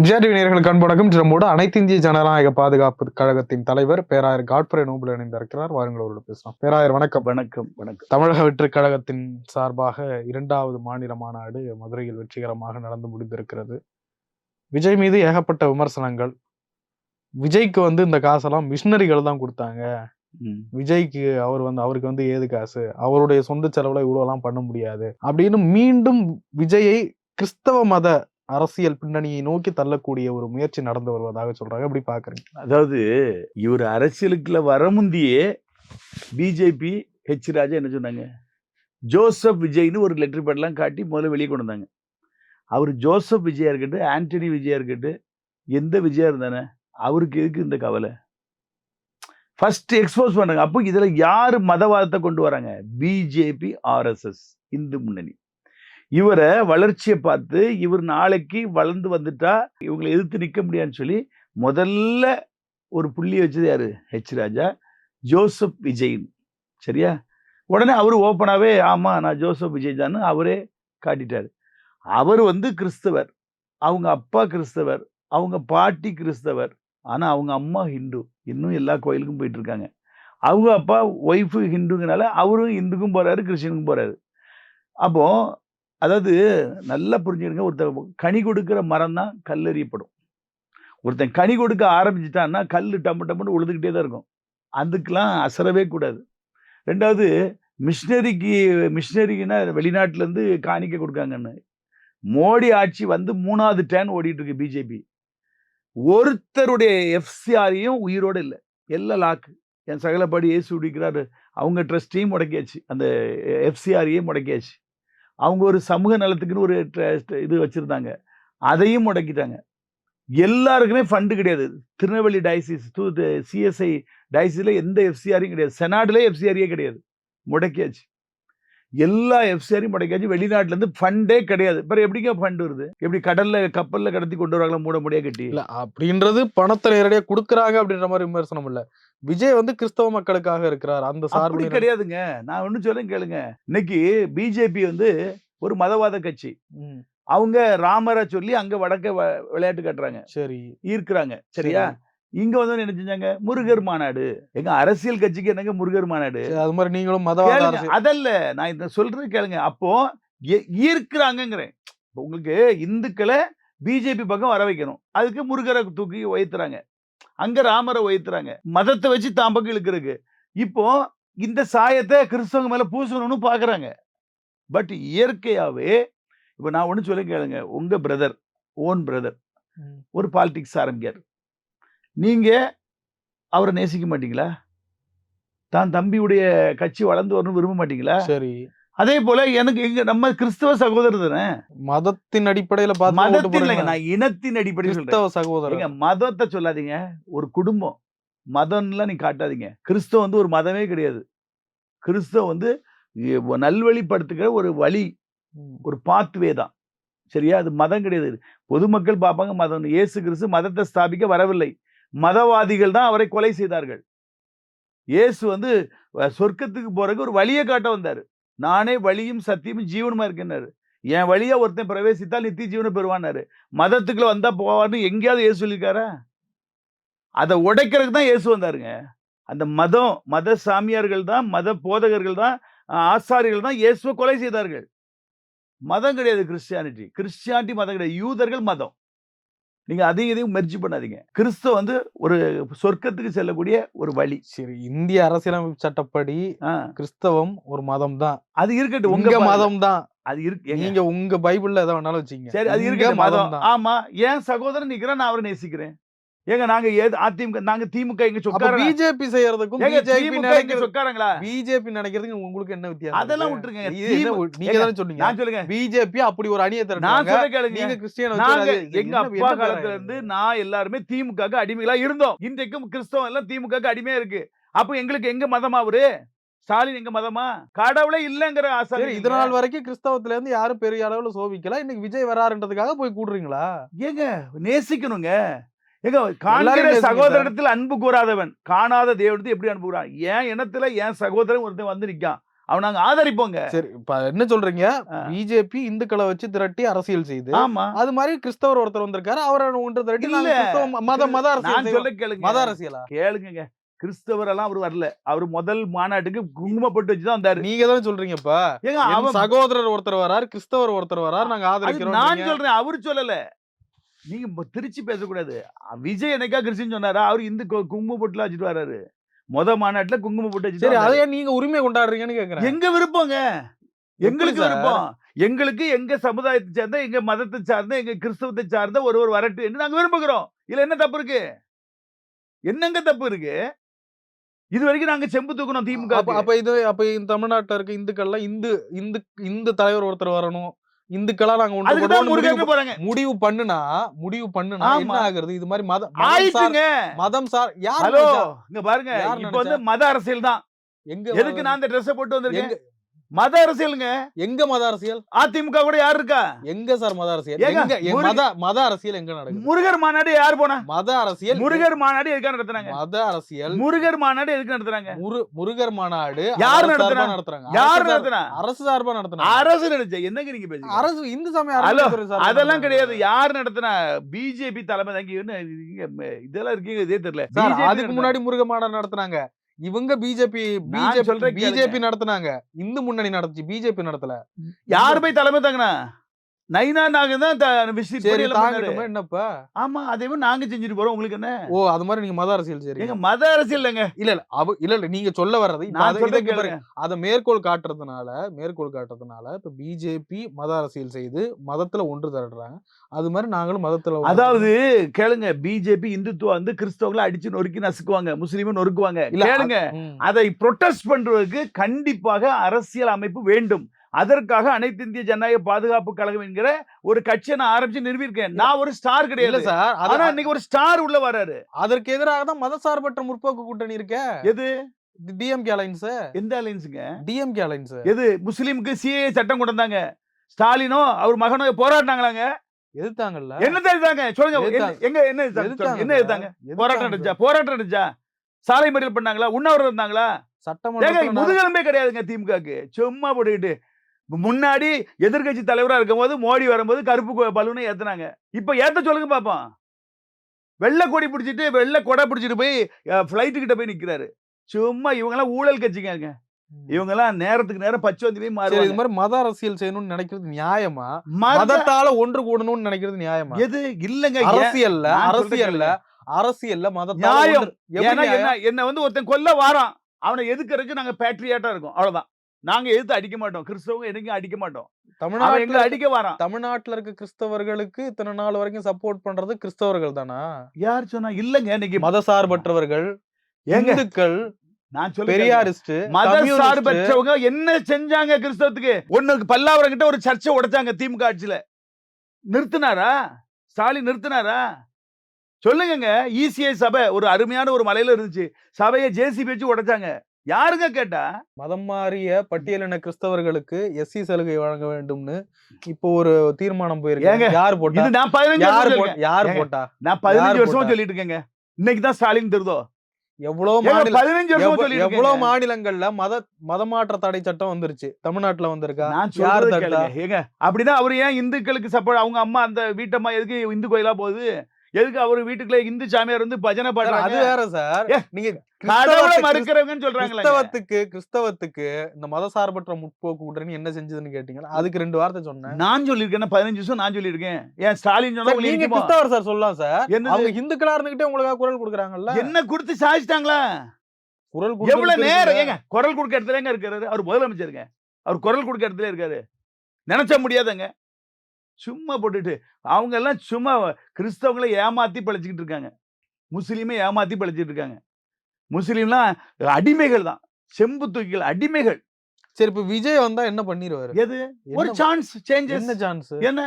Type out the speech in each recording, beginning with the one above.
விஜய் நேயர்களுக்கு அன்பு நம்மோடு அனைத்து இந்திய ஜனநாயக பாதுகாப்பு கழகத்தின் தலைவர் பேராயர் காட்ஃப்ரே நோபல் இணைந்திருக்கிறார். வாருங்கள் அவரோடு பேசலாம். பேராயர் வணக்கம். வணக்கம். வணக்கம். தமிழக வெற்றி கழகத்தின் சார்பாக 2வது மாநில மாநாடு மதுரையில் வெற்றிகரமாக நடந்து முடிந்திருக்கிறது. விஜய் மீது ஏகப்பட்ட விமர்சனங்கள். விஜய்க்கு இந்த காசெல்லாம் மிஷினரிகள் தான் கொடுத்தாங்க. விஜய்க்கு அவருக்கு ஏது காசு, அவருடைய சொந்த செலவுல இவ்வளவு எல்லாம் பண்ண முடியாது அப்படின்னு மீண்டும் விஜயை கிறிஸ்தவ மத அரசியல் பின்னணியை நோக்கி தள்ளக்கூடிய ஒரு முயற்சி நடந்து வருவதாக சொல்றாங்க. எப்படி பாக்குறீங்க? அதாவது இவர் அரசியலுக்குள்ள வர முந்தியே பிஜேபி ஹெச் ராஜா என்ன சொன்னாங்க, ஜோசப் விஜய்னு ஒரு லெட்டர் பேட்லாம் காட்டி முதல்ல வெளியே கொண்டு வந்தாங்க. அவர் ஜோசப் விஜயா இருக்கட்டும், ஆண்டனி விஜயா இருக்கட்டும், எந்த விஜயா இருந்தானே அவருக்கு எதுக்கு இந்த கவலை? ஃபர்ஸ்ட் எக்ஸ்போஸ் பண்ணாங்க. அப்போ இதுல யாரு மதவாதத்தை கொண்டு வராங்க? பிஜேபி, ஆர்எஸ்எஸ், இந்து முன்னணி. இவரை வளர்ச்சியை பார்த்து இவர் நாளைக்கு வளர்ந்து வந்துட்டா இவங்களை எதிர்த்து நிற்க முடியாதுன்னு சொல்லி முதல்ல ஒரு புள்ளி வச்சது யாரு? ஹெச் ராஜா, ஜோசப் விஜய். சரியா? உடனே அவரு ஓப்பனாவே ஆமா நான் ஜோசப் விஜய் தான் அவரே காட்டிட்டாரு. அவர் கிறிஸ்தவர், அவங்க அப்பா கிறிஸ்தவர், அவங்க பாட்டி கிறிஸ்தவர், ஆனா அவங்க அம்மா ஹிந்து. இன்னும் எல்லா கோயிலுக்கும் போயிட்டு இருக்காங்க. அவங்க அப்பா ஒய்ஃபு ஹிந்துங்கனால அவரும் இந்துக்கும் போறாரு, கிறிஸ்டினுக்கும் போறாரு. அப்போ அதாவது நல்லா புரிஞ்சுக்கிடுங்க, ஒருத்தன் கனி கொடுக்குற மரம் தான் கல்லெறியப்படும். ஒருத்தன் கனி கொடுக்க ஆரம்பிச்சுட்டான்னா கல் டம்மு டம்முன்னு உழுதுகிட்டே தான் இருக்கும். அதுக்கெல்லாம் அசரவே கூடாது. ரெண்டாவது, மிஷினரிக்குன்னா வெளிநாட்டிலேருந்து காணிக்க கொடுக்காங்கன்னு. மோடி ஆட்சி 3வது டேர்ன் ஓடிட்டு இருக்கு பிஜேபி. ஒருத்தருடைய எஃப்சிஆரையும் உயிரோடு இல்லை, எல்லாம் லாக்கு. என் சகலப்படி ஏசு உடிக்கிறாரு, அவங்க ட்ரஸ்டையும் முடக்கியாச்சு, அந்த எஃப்சிஆரையும் முடக்கியாச்சு. அவங்க ஒரு சமூக நலத்துக்குன்னு ஒரு இது வச்சிருந்தாங்க, அதையும் முடக்கிட்டாங்க. எல்லாருக்குமே ஃபண்டு கிடையாது. திருநெல்வேலி டயசிஸ், சிஎஸ்ஐ டயசிஸ்ல எந்த எஃப்சிஆரையும் கிடையாது. செனாடுல எஃப்சிஆரியே கிடையாது, முடக்கியாச்சு. எல்லா எஃப்சிஆரையும் முடக்கியாச்சு. வெளிநாட்டுல இருந்து ஃபண்டே கிடையாது. இப்போ எப்படிங்க ஃபண்ட் வருது? எப்படி கப்பல்ல கடத்தி கொண்டு வராங்களா மூட முடியா கட்டி? இல்ல அப்படின்றது பணத்தை நேரடியாக கொடுக்குறாங்க அப்படின்ற மாதிரி விமர்சனம் இல்ல. விஜய் கிறிஸ்தவ மக்களுக்காக இருக்கிறார், அந்த சார்பு கிடையாதுங்க. நான் ஒண்ணு சொல்ல கேளுங்க. இன்னைக்கு பிஜேபி ஒரு மதவாத கட்சி. அவங்க ராமரை சொல்லி அங்க வடக்க விளையாட்டு கட்டுறாங்க, சரி ஈர்க்கிறாங்க. சரியா? இங்க என்ன செஞ்சாங்க? முருகர் மாநாடு. எங்க அரசியல் கட்சிக்கு என்னங்க முருகர் மாநாடு? அது மாதிரி நீங்களும் மதவாத அதல்ல, நான் இத சொல்றது கேளுங்க. அப்போ ஈர்க்கிறாங்கிறேன். உங்களுக்கு இந்துக்களை பிஜேபி பக்கம் வர வைக்கணும், அதுக்கு முருகரை தூக்கி உயர்த்துறாங்க, அங்க ராமரை உயர்த்துறாங்க, மதத்தை வச்சு தான் பக்கம் இழுக்கிறதுக்கு. இப்போ இந்த சாயத்தை கிறிஸ்தவங்க மேல பூசணும்னு பாக்குறாங்க. பட் இயற்கையாவே இப்ப நான் ஒண்ணு சொல்ல கேளுங்க. உங்க பிரதர், ஓன் பிரதர் ஒரு பாலிடிக்ஸ் ஆரம்பிக்காரு, நீங்க அவரை நேசிக்க மாட்டீங்களா? தான் தம்பியுடைய கட்சி வளர்ந்து வரணும் விரும்ப மாட்டீங்களா? சரி. அதே போல எனக்கு நம்ம கிறிஸ்தவ சகோதரர் தானே. மதத்தின் அடிப்படையில மதத்தின் இல்லைங்க, நான் இனத்தின் அடிப்படையில் கிறிஸ்தவ சகோதரர். மதத்தை சொல்லாதீங்க. ஒரு குடும்பம் மதம்லாம் நீ காட்டாதீங்க. கிறிஸ்தவ ஒரு மதமே கிடையாது. கிறிஸ்தவ நல்வழிப்படுத்துகிற ஒரு வழி, ஒரு பாத்வே தான். சரியா? அது மதம் கிடையாது. பொதுமக்கள் பார்ப்பாங்க மதம். இயேசு கிறிஸ்து மதத்தை ஸ்தாபிக்க வரவில்லை, மதவாதிகள் தான் அவரை கொலை செய்தார்கள். இயேசு சொர்க்கத்துக்கு போறதுக்கு ஒரு வழியை காட்ட வந்தாரு. நானே வழியும் சத்தியமும் ஜீவனுமா இருக்கேன்னாரு. என் வழியா ஒருத்தன் பிரவேசித்தால் நித்திய ஜீவனை பெறுவான்னாரு. மதத்துக்குள்ள வந்தா போவான்னு எங்கேயாவது இயேசு சொல்லியிருக்காரா? அதை உடைக்கிறதுக்கு தான் இயேசு வந்தாருங்க. அந்த மத சாமியார்கள் தான், மத போதகர்கள் தான், ஆசாரிகள் தான் இயேசுவை கொலை செய்தார்கள். மதம் கிடையாது கிறிஸ்டியானிட்டி மதம் கிடையாது. யூதர்கள் மதம். நீங்க அதையும் மெர்ஜ் பண்ணாதீங்க. கிறிஸ்தவ ஒரு சொர்க்கத்துக்கு செல்லக்கூடிய ஒரு வழி. சரி, இந்திய அரசியலமைப்பு சட்டப்படி கிறிஸ்தவம் ஒரு மதம் தான். அது இருக்கட்டும், உங்க மதம் தான் அது இருக்கு. நீங்க உங்க பைபிள்ல எதை வேணாலும் வச்சுங்க. சரி, அது இருக்க மதம். ஆமா, என் சகோதரன் நிக்கிறேன், நான் அவரை நேசிக்கிறேன். ஏங்க நாங்க அதிமுக, நாங்க திமுக இங்க சொக்கார. பிஜேபி செய்யறதுக்கும் சொக்காரங்களா? பிஜேபி நினைக்கிறதுக்கு உங்களுக்கு என்ன வித்தியாசம்? அதெல்லாம் விட்டுருங்க. நீங்க தானே சொன்னீங்க. நான் சொல்லுங்க, பிஜேபி அப்படி ஒரு அணியை திரட்டாங்க. நீங்க கிறிஸ்டியன். எங்க அப்பா காலத்துல இருந்து நான் எல்லாருமே திமுகக்கு அடிமைகளா இருந்தோம். இன்றைக்கும் கிறிஸ்தவம் எல்லாம் திமுகக்கு அடிமையா இருக்கு. அப்ப எங்களுக்கு எங்க மதமா அவரு? ஸ்டாலின் எங்க மதமா? கடவுளே இல்லங்கிற ஆசை. இதனால் வரைக்கும் கிறிஸ்தவத்துல இருந்து யாரும் பெரிய அளவுல சோபிக்கல. இன்னைக்கு விஜய் வராருன்றதுக்காக போய் கூடுறீங்களா? ஏங்க நேசிக்கணுங்க. எங்க காண்கிற சகோதரத்தில் அன்பு கூறாதவன் காணாத தேவனத்தை எப்படி அன்புகிறான்? என் இனத்துல என் சகோதரன் ஒருத்தன் நிற்கான், அவன் நாங்க ஆதரிப்போங்க. சரி இப்ப என்ன சொல்றீங்க? ஆ. பிஜேபி இந்துக்களை வச்சு திரட்டி அரசியல் செய்து ஆமா. அது மாதிரி கிறிஸ்தவர் ஒருத்தர் வந்திருக்காரு. அவரை ஒன்று திரட்டி இல்ல. நாங்க கிறிஸ்தவ மத அரசியல் நான் செய்வோம். சொல்ல கேளுங்க. மத அரசியலா? கேளுங்கங்க. கிறிஸ்தவரெல்லாம் அவரு வரல. அவரு முதல் மாநாட்டுக்கு குங்குமம் பொட்டு வச்சு தான் வந்தாரு. நீங்க தான் சொல்றீங்கப்பா. ஏங்க என் அவன் சகோதரர் ஒருத்தர் வராரு, கிறிஸ்தவர் ஒருத்தர் வராரு, நாங்க அது ஆதரிக்கிறோம். நான் சொல்றேன். அவரு சொல்லல. நீங்க திருச்சி பேசக்கூடாது. விஜய் என்னைக்கா கிறிஸ்டின் சொன்னாரா? அவரு இந்து குங்கும பொட்டுலாம் வச்சுட்டு வராரு. மாநாட்டுல குங்கும பொட்டு வச்சுட்டு சரி, வந்தாரு. அதை ஏன் நீங்க உரிமை கொண்டாடுறீங்கன்னு கேக்குறேன். எங்க விருப்பங்க. எங்களுக்கு எப்படி சார்? விருப்பம். எங்களுக்கு எங்க சமுதாயத்தை சேர்ந்த, எங்க மதத்தை சார்ந்த, எங்க கிறிஸ்தவத்தை சார்ந்த ஒருவர் வரட்டும் என்று நாங்க விரும்புகிறோம். இதுல என்ன தப்பு இருக்கு? என்னங்க தப்பு இருக்கு? இதுவரைக்கும் நாங்க செம்பு தூக்குனோம் அப்ப திமுகவுக்கு. அப்ப இந்த தமிழ்நாட்டுல இருக்க இந்துக்கள்லாம் இந்து தலைவர் ஒருத்தர் வரணும். இந்துக்களா நாங்க ஒன்று அதுக்கு தான் போடுவோம்னு முருகன்னு போறாங்க. முடிவு பண்ணுனா என்ன ஆமா. ஆகுறது? இது மாதிரி ஆயிடுச்சுங்க. மதம் சார் யார் ஹலோ, நினைச்சா? இங்க பாருங்க. யார் இப்ப வந்து மத அரசியல் தான். எங்க எதுக்கு நான் இந்த ட்ரெஸ் போட்டு வந்திருக்கேன்? எங்க மத அரசியலுங்க. எங்க மத அரசியல்? அதிமுக கூட யார் இருக்கா? எங்க சார் மத அரசியல்? ஏங்க, எங்க மத அரசியல் எங்க நடக்குது? முருகர் மாநாடு யார் போனா? மத அரசியல் முருகர் மாநாடு எதுக்காக நடத்துறாங்க? மத அரசியல் முருகர் மாநாடு எதுக்கு நடத்துறாங்க? முருகர் மாநாடு யார் அரசு சார்பா நடத்துறா? நடத்துறாங்க. யார் நடத்துறா? அரசு சார்பா நடத்துறாங்க. அரசு நடத்துச்சு. என்னங்க நீங்க பேசுறீங்க? அரசு இந்து சமய ஹலோ, அறநிலையத்துறை சார்பா அதெல்லாம் நடத்துறாங்க. கிடையாது. யார் நடத்துனா? பிஜேபி தலைமை தாங்கி இதெல்லாம் இருக்கீங்க இதே தெரியல. சார், BJP அதுக்கு முன்னாடி முருக மாநாடு நடத்துனாங்க. இவங்க பிஜேபி நான் சொல்றேன் கேளுங்க. நடத்துனாங்க. இந்து முன்னணி நடத்துச்சு, பிஜேபி நடத்தல. யார் போய் தலைமை தாங்கனா? நைனா நாங்க தான் விசிட் சரி பண்ணி எல்லாம் பண்ணாரு. தாங்கட்டுமா என்னப்பா? ஆமா, அதே மாதிரி நாங்க செஞ்சுட்டு போறோம். உங்களுக்கு என்ன? ஓ, அது மாதிரி நீங்க மத அரசியல் செய்றீங்க. எங்க மத அரசியல் இல்லங்க. இல்ல நீங்க சொல்ல வர்றது இப்ப நான் சொல்றேன் இதுக்கு கேளுங்க. அத மேற்கோள் காட்டுறதுனால இப்ப பிஜேபி மத அரசியல் செய்து மதத்துல ஒன்று திரட்டுறாங்க. அது மாதிரி நாங்களும் மதத்துல அதாவது கேளுங்க, பிஜேபி இந்துத்துவா வந்து கிறிஸ்தவர்களை அடிச்சு நொறுக்கி நசுக்குவாங்க, முஸ்லீமை நொறுக்குவாங்க. கேளுங்க, அதை புரொட்டஸ்ட் பண்றதுக்கு கண்டிப்பாக அரசியல் அமைப்பு வேண்டும். அதற்காக அனைத்து இந்திய ஜனநாயக பாதுகாப்பு கழகம் என்கிற ஒரு கட்சியை நான் ஆரம்பிச்சு நிறுவியிருக்கேன். நான் ஒரு ஸ்டார் கிடையாது சார். ஆனா இன்னைக்கு ஒரு ஸ்டார் உள்ள வராரு. அதற்கு எதிராக தான் மதசார்பற்ற முற்போக்கு கூட்டணி இருக்க. எது? DMK alliance. எந்த அலைன்ஸுங்க? DMK alliance. எது? முஸ்லிமுக்கு சிஏஏ சட்டம் கொண்டு வந்தாங்க. ஸ்டாலினோ அவர் மகனோ போராடினாங்களாங்க. எதிர்த்தாங்கல்ல? என்ன எதிர்த்தாங்க சொல்லுங்க. எங்க என்ன எதிர்த்தாங்க? போராட்டம் நடந்துச்சா? சாலை மறியல் பண்ணாங்களா? உண்ணாவிரதம் இருந்தாங்களா? சட்டமன்ற முதுகெலும்பே கிடையாதுங்க திமுகக்கு. சும்மா போட்டுக்கிட்டு முன்னாடி எதிர்கட்சி தலைவரா இருக்கும் போது மோடி வரும்போது கருப்பு பலூனை ஏத்துனாங்க. இப்ப ஏத்த சொல்லுங்க பாப்போம். வெள்ளை கொடி பிடிச்சிட்டு வெள்ளை கொடை பிடிச்சிட்டு போய் பிளைட் கிட்ட போய் நிக்கிறாரு. சும்மா இவங்க எல்லாம் ஊழல் கட்சிங்க. இவங்க எல்லாம் நேரத்துக்கு நேரம் பச்சை வந்து போய் மாறுவாங்க. இது மாதிரி மத அரசியல் செய்யணும்னு நினைக்கிறது நியாயமா? மதத்தால ஒன்று கூடணும்னு நினைக்கிறது நியாயமா? எது இல்லங்க. அரசியல்ல மதத்தால நியாயம். என்ன வந்து ஒருத்தன் கொல்ல வாரான், அவனை எதுக்குறதுக்கு நாங்க பேட்ரியாட்டா இருக்கோம். அவ்வளவுதான். நாங்க எதிர்த்து அடிக்க மாட்டோம். கிறிஸ்தவங்க என்னைக்கும் அடிக்க மாட்டோம். தமிழ்நாட்டுல அடிக்க வரான். தமிழ்நாட்டுல இருக்க கிறிஸ்தவர்களுக்கு இத்தனை நாள் வரைக்கும் சப்போர்ட் பண்றது கிறிஸ்தவர்கள் தானா? யார் சொன்னா? இல்லங்க, இன்னைக்கு மதசார்பற்றவர்கள், இந்துக்கள், நான் சொல்ல பெரியாரிஸ்ட், மதசார்பற்றவங்க என்ன செஞ்சாங்க கிறிஸ்தவத்துக்கு? ஒண்ணுக்கு பல்லாவரம் கிட்ட ஒரு சர்ச்சை உடைச்சாங்க திமுக ஆட்சியில. நிறுத்தினாரா? ஸ்டாலின் நிறுத்தினாரா? சொல்லுங்க. இசிஐ சபை ஒரு அருமையான ஒரு மலையில இருந்துச்சு. சபையை ஜேசிபி வச்சு உடைச்சாங்க. யாருங்க கேட்டா? மதம் மாறிய பட்டியலின கிறிஸ்தவர்களுக்கு எஸ்சி சலுகை வழங்க வேண்டும்னு இப்போ ஒரு தீர்மானம் போயிருக்கு. யார் போட்டா? நான் 15 யார் போட்டா? நான் 15 வருஷமா சொல்லிட்டு இருக்கேங்க. இன்னைக்கு தான் ஸ்டாலின் தெரிதோ? எவ்வளவு மாநிலங்கள்ல மதமாற்ற தடை சட்டம் வந்துருச்சு. தமிழ்நாட்டுல வந்திருக்கா? அப்படின்னா அவரு ஏன் இந்துக்களுக்கு சப்போர்ட்? அவங்க அம்மா அந்த வீட்டம்மா எதுக்கு இந்து கோயிலா போகுது? எதுக்கு அவரு வீட்டுக்குள்ள இந்து சாமியார் வந்து பஜனை பாடுறாங்க? அது வேற சார். நீங்க மறுக்கிறவங்கன்னு சொல்றாங்க. கிறிஸ்தவத்துக்கு இந்த மதசார்பற்ற முற்போக்கு கூட்டணி என்ன செஞ்சதுன்னு கேட்டீங்கன்னா அதுக்கு 2 வார்த்தை சொன்னேன். நான் சொல்லியிருக்கேன். 15 வருஷம் நான் சொல்லியிருக்கேன். ஏன் ஸ்டாலின் சொன்னா நீங்க கிறிஸ்தவர் சார் சொல்லலாம் சார். அவங்க இந்துக்களா இருந்துகிட்டே உங்களுக்காக குரல் கொடுக்குறாங்கல்ல. என்ன கொடுத்து சாதிச்சிட்டாங்களா? குரல் எவ்வளவு நேரம் ஏங்க குரல் கொடுக்க இடத்துல இருக்காரு அவர் முதலமைச்சருங்க. அவர் குரல் கொடுக்க இடத்துல இருக்காரு. நினைச்ச முடியாதங்க. சும்மா போட்டுட்டு அவங்க எல்லாம் சும்மா கிறிஸ்தவங்களை ஏமாத்தி பழிச்சுக்கிட்டு இருக்காங்க. முஸ்லீமை ஏமாத்தி பழிச்சிட்டு இருக்காங்க. முஸ்லீம்லாம் அடிமைகள் தான். செம்பு தூக்கிகள் அடிமைகள். சரி, இப்ப விஜய் வந்தா என்ன பண்ணிடுவாரு? எது ஒரு சான்ஸ் சேஞ்சஸ்? என்ன சான்ஸ்? என்ன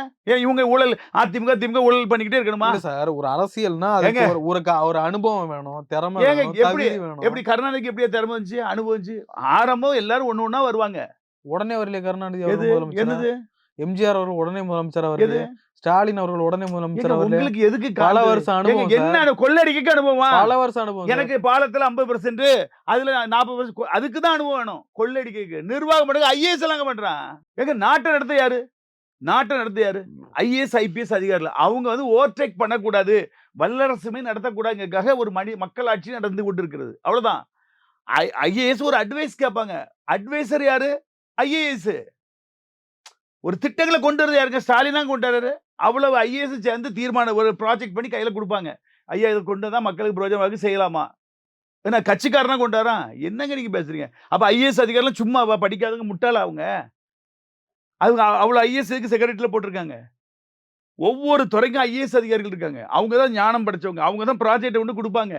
இவங்க ஊழல் திமுக ஊழல் பண்ணிக்கிட்டே இருக்கணுமா? சார், ஒரு அரசியல்னா ஒரு அனுபவம் வேணும், திறமை வேணும், தகுதி வேணும். எப்படி கருணாநிதிக்கு எப்படியா திறமை வந்துச்சு, அனுபவிச்சு? ஆரம்பம் எல்லாரும் ஒண்ணு வருவாங்க. உடனே வரலையே கருணாநிதி. என்னது? எம்ஜிஆர் அவர் உடனே முதலமைச்சரா வருது. ஸ்டாலின் அவர்கள் உடனே முதலமைச்சர் ஏங்க, அவர்களே. உங்களுக்கு எதுக்கு பல காண்டு? வருஷம் ஏங்க, அனுபவம் சார். என்ன கொள்ளடிக்க அனுபவமா? பல வருஷம் அனுபவம் சார். எனக்கு பாலத்துல 50%, அதுல 40%, அதுக்கு தான் அனுபவம் வேணும். கொள்ளடிக்க நிர்வாகம் பண்ணுங்க. ஐஏஎஸ் எல்லாம் பண்றான். ஏங்க, நாட்டை நடத்த யாரு? நாட்டை நடத்த யாரு? ஐஏஎஸ் ஐபிஎஸ் அதிகாரிகள். அவங்க வந்து ஓவர்டேக் பண்ணக்கூடாது, வல்லரசுமே நடத்தக்கூடாதுங்கிறதுக்காக ஒரு மக்களாட்சி நடந்து கொண்டிருக்கிறது. அவ்வளவுதான். ஐஏஎஸ் ஒரு அட்வைஸ் கேட்பாங்க. அட்வைசர் யாரு? ஐஏஎஸ். ஒரு திட்டங்களை கொண்டு வரது யாருங்க? ஸ்டாலின் தான் கொண்டு வர்றாரு. அவ்வளவு ஐஏஎஸ் சேர்ந்து தீர்மானம் ஒரு ப்ராஜெக்ட் பண்ணி கையில கொடுப்பாங்க. ஐயா, இதை கொண்டு வந்தா மக்களுக்கு பிரயோஜனமாக செய்யலாமா? ஏன்னா கட்சிக்காரனா கொண்டு வரான். என்னங்க நீங்க பேசுறீங்க? அப்ப ஐஏஎஸ் அதிகாரிலாம் சும்மா படிக்காதவங்க, முட்டாள அவங்க அவ்வளவு ஐஏஎஸ்க்கு செக்ரட்டரியில போட்டிருக்காங்க. ஒவ்வொரு துறைக்கும் ஐஏஎஸ் அதிகாரிகள் இருக்காங்க. அவங்க தான் ஞானம் படைச்சவங்க. அவங்க தான் ப்ராஜெக்ட் கொண்டு கொடுப்பாங்க.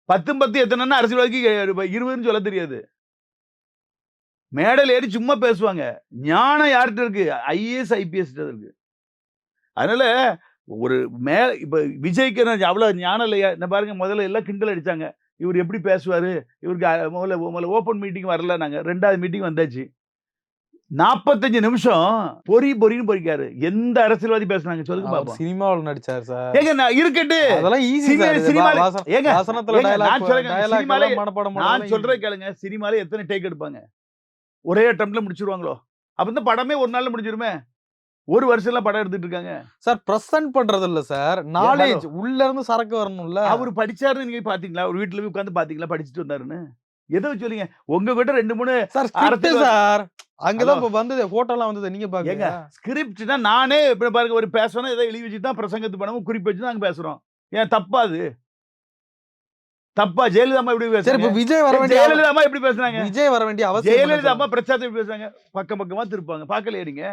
10 எத்தனைன்னா அரசியல்வாதிக்கு 20ன்னு சொல்ல தெரியாது. மேடையில் ஏறி சும்மா பேசுவாங்க. ஞானம் யார்கிட்ட இருக்கு? ஐஏஎஸ் ஐபிஎஸ் இருக்கு. அதனால ஒரு இப்ப விஜய்க்கு அவ்வளவு ஞானம் இல்லையா? என்ன பாருங்க, முதல்ல எல்லாம் கிண்டல் அடிச்சாங்க. இவர் எப்படி பேசுவாரு? இவருக்கு முதல்ல ஓபன் மீட்டிங் வரல. நாங்க 2வது மீட்டிங் வந்தாச்சு. 45 நிமிஷம் பொறின்னு பொறிக்காரு. எந்த அரசியல்வாதி பேசுனாங்க சொல்லுங்க பாப்போம். சினிமாவில் நடிச்சார் சார். ஏங்க, நான் இருக்கட்டு. அதெல்லாம் ஈஸி சார். சினிமால ஏங்க, வசனத்துல நான் டயலாக் மனப்பாடம் நான் பண்ணலாம். சொல்றேன் கேளுங்க. சினிமால எத்தனை டேக் எடுப்பாங்க? ஒரே அட்டம்ப்ட்ல முடிச்சிருவாங்களோ? அப்ப இந்த படமே ஒரு நாள்ல முடிஞ்சிருமே. ஒரு வருஷம்லாம் படம் எடுத்துட்டு இருக்காங்க சார். பிரசன்ட் பண்றது இல்ல சார், நாலேஜ் உள்ள இருந்து சரக்கு வரணும்ல. அவர் படிச்சாருன்னு நீங்க பாத்தீங்களா? ஒரு வீட்டுல போய் உட்கார்ந்து பாத்தீங்களா படிச்சுட்டு வந்தாருன்னு? எதை சொல்லுங்க? உங்க கிட்ட 2-3 சார் ஸ்கிரிப்ட் சார். அங்கதான் இப்ப வந்தது, போட்டோலாம் வந்தது. நீங்க பாருங்க, ஸ்கிரிப்ட்னா நானே இப்ப பாருங்க, ஒரு பேசணும் ஏதோ எழுதி வச்சுட்டு தான் பிரசங்கத்து பண்ணவும் குறிப்பு வச்சு நாங்க பேசுறோம். ஏன் தப்பா? அது தப்பா? ஜெயலலிதா அம்மா எப்படி சரி, இப்ப பேசுறாங்க? விஜய் வர வேண்டிய ஜெயலலிதா அம்மா எப்படி பேசுறாங்க? விஜய் வர வேண்டிய அவசியம் என்ன ஜெயலலிதா சார்? அம்மா பிரச்சாரத்தை எப்படி பேசுறாங்க? பக்கமா திருப்பாங்க. பாக்கலையா நீங்க?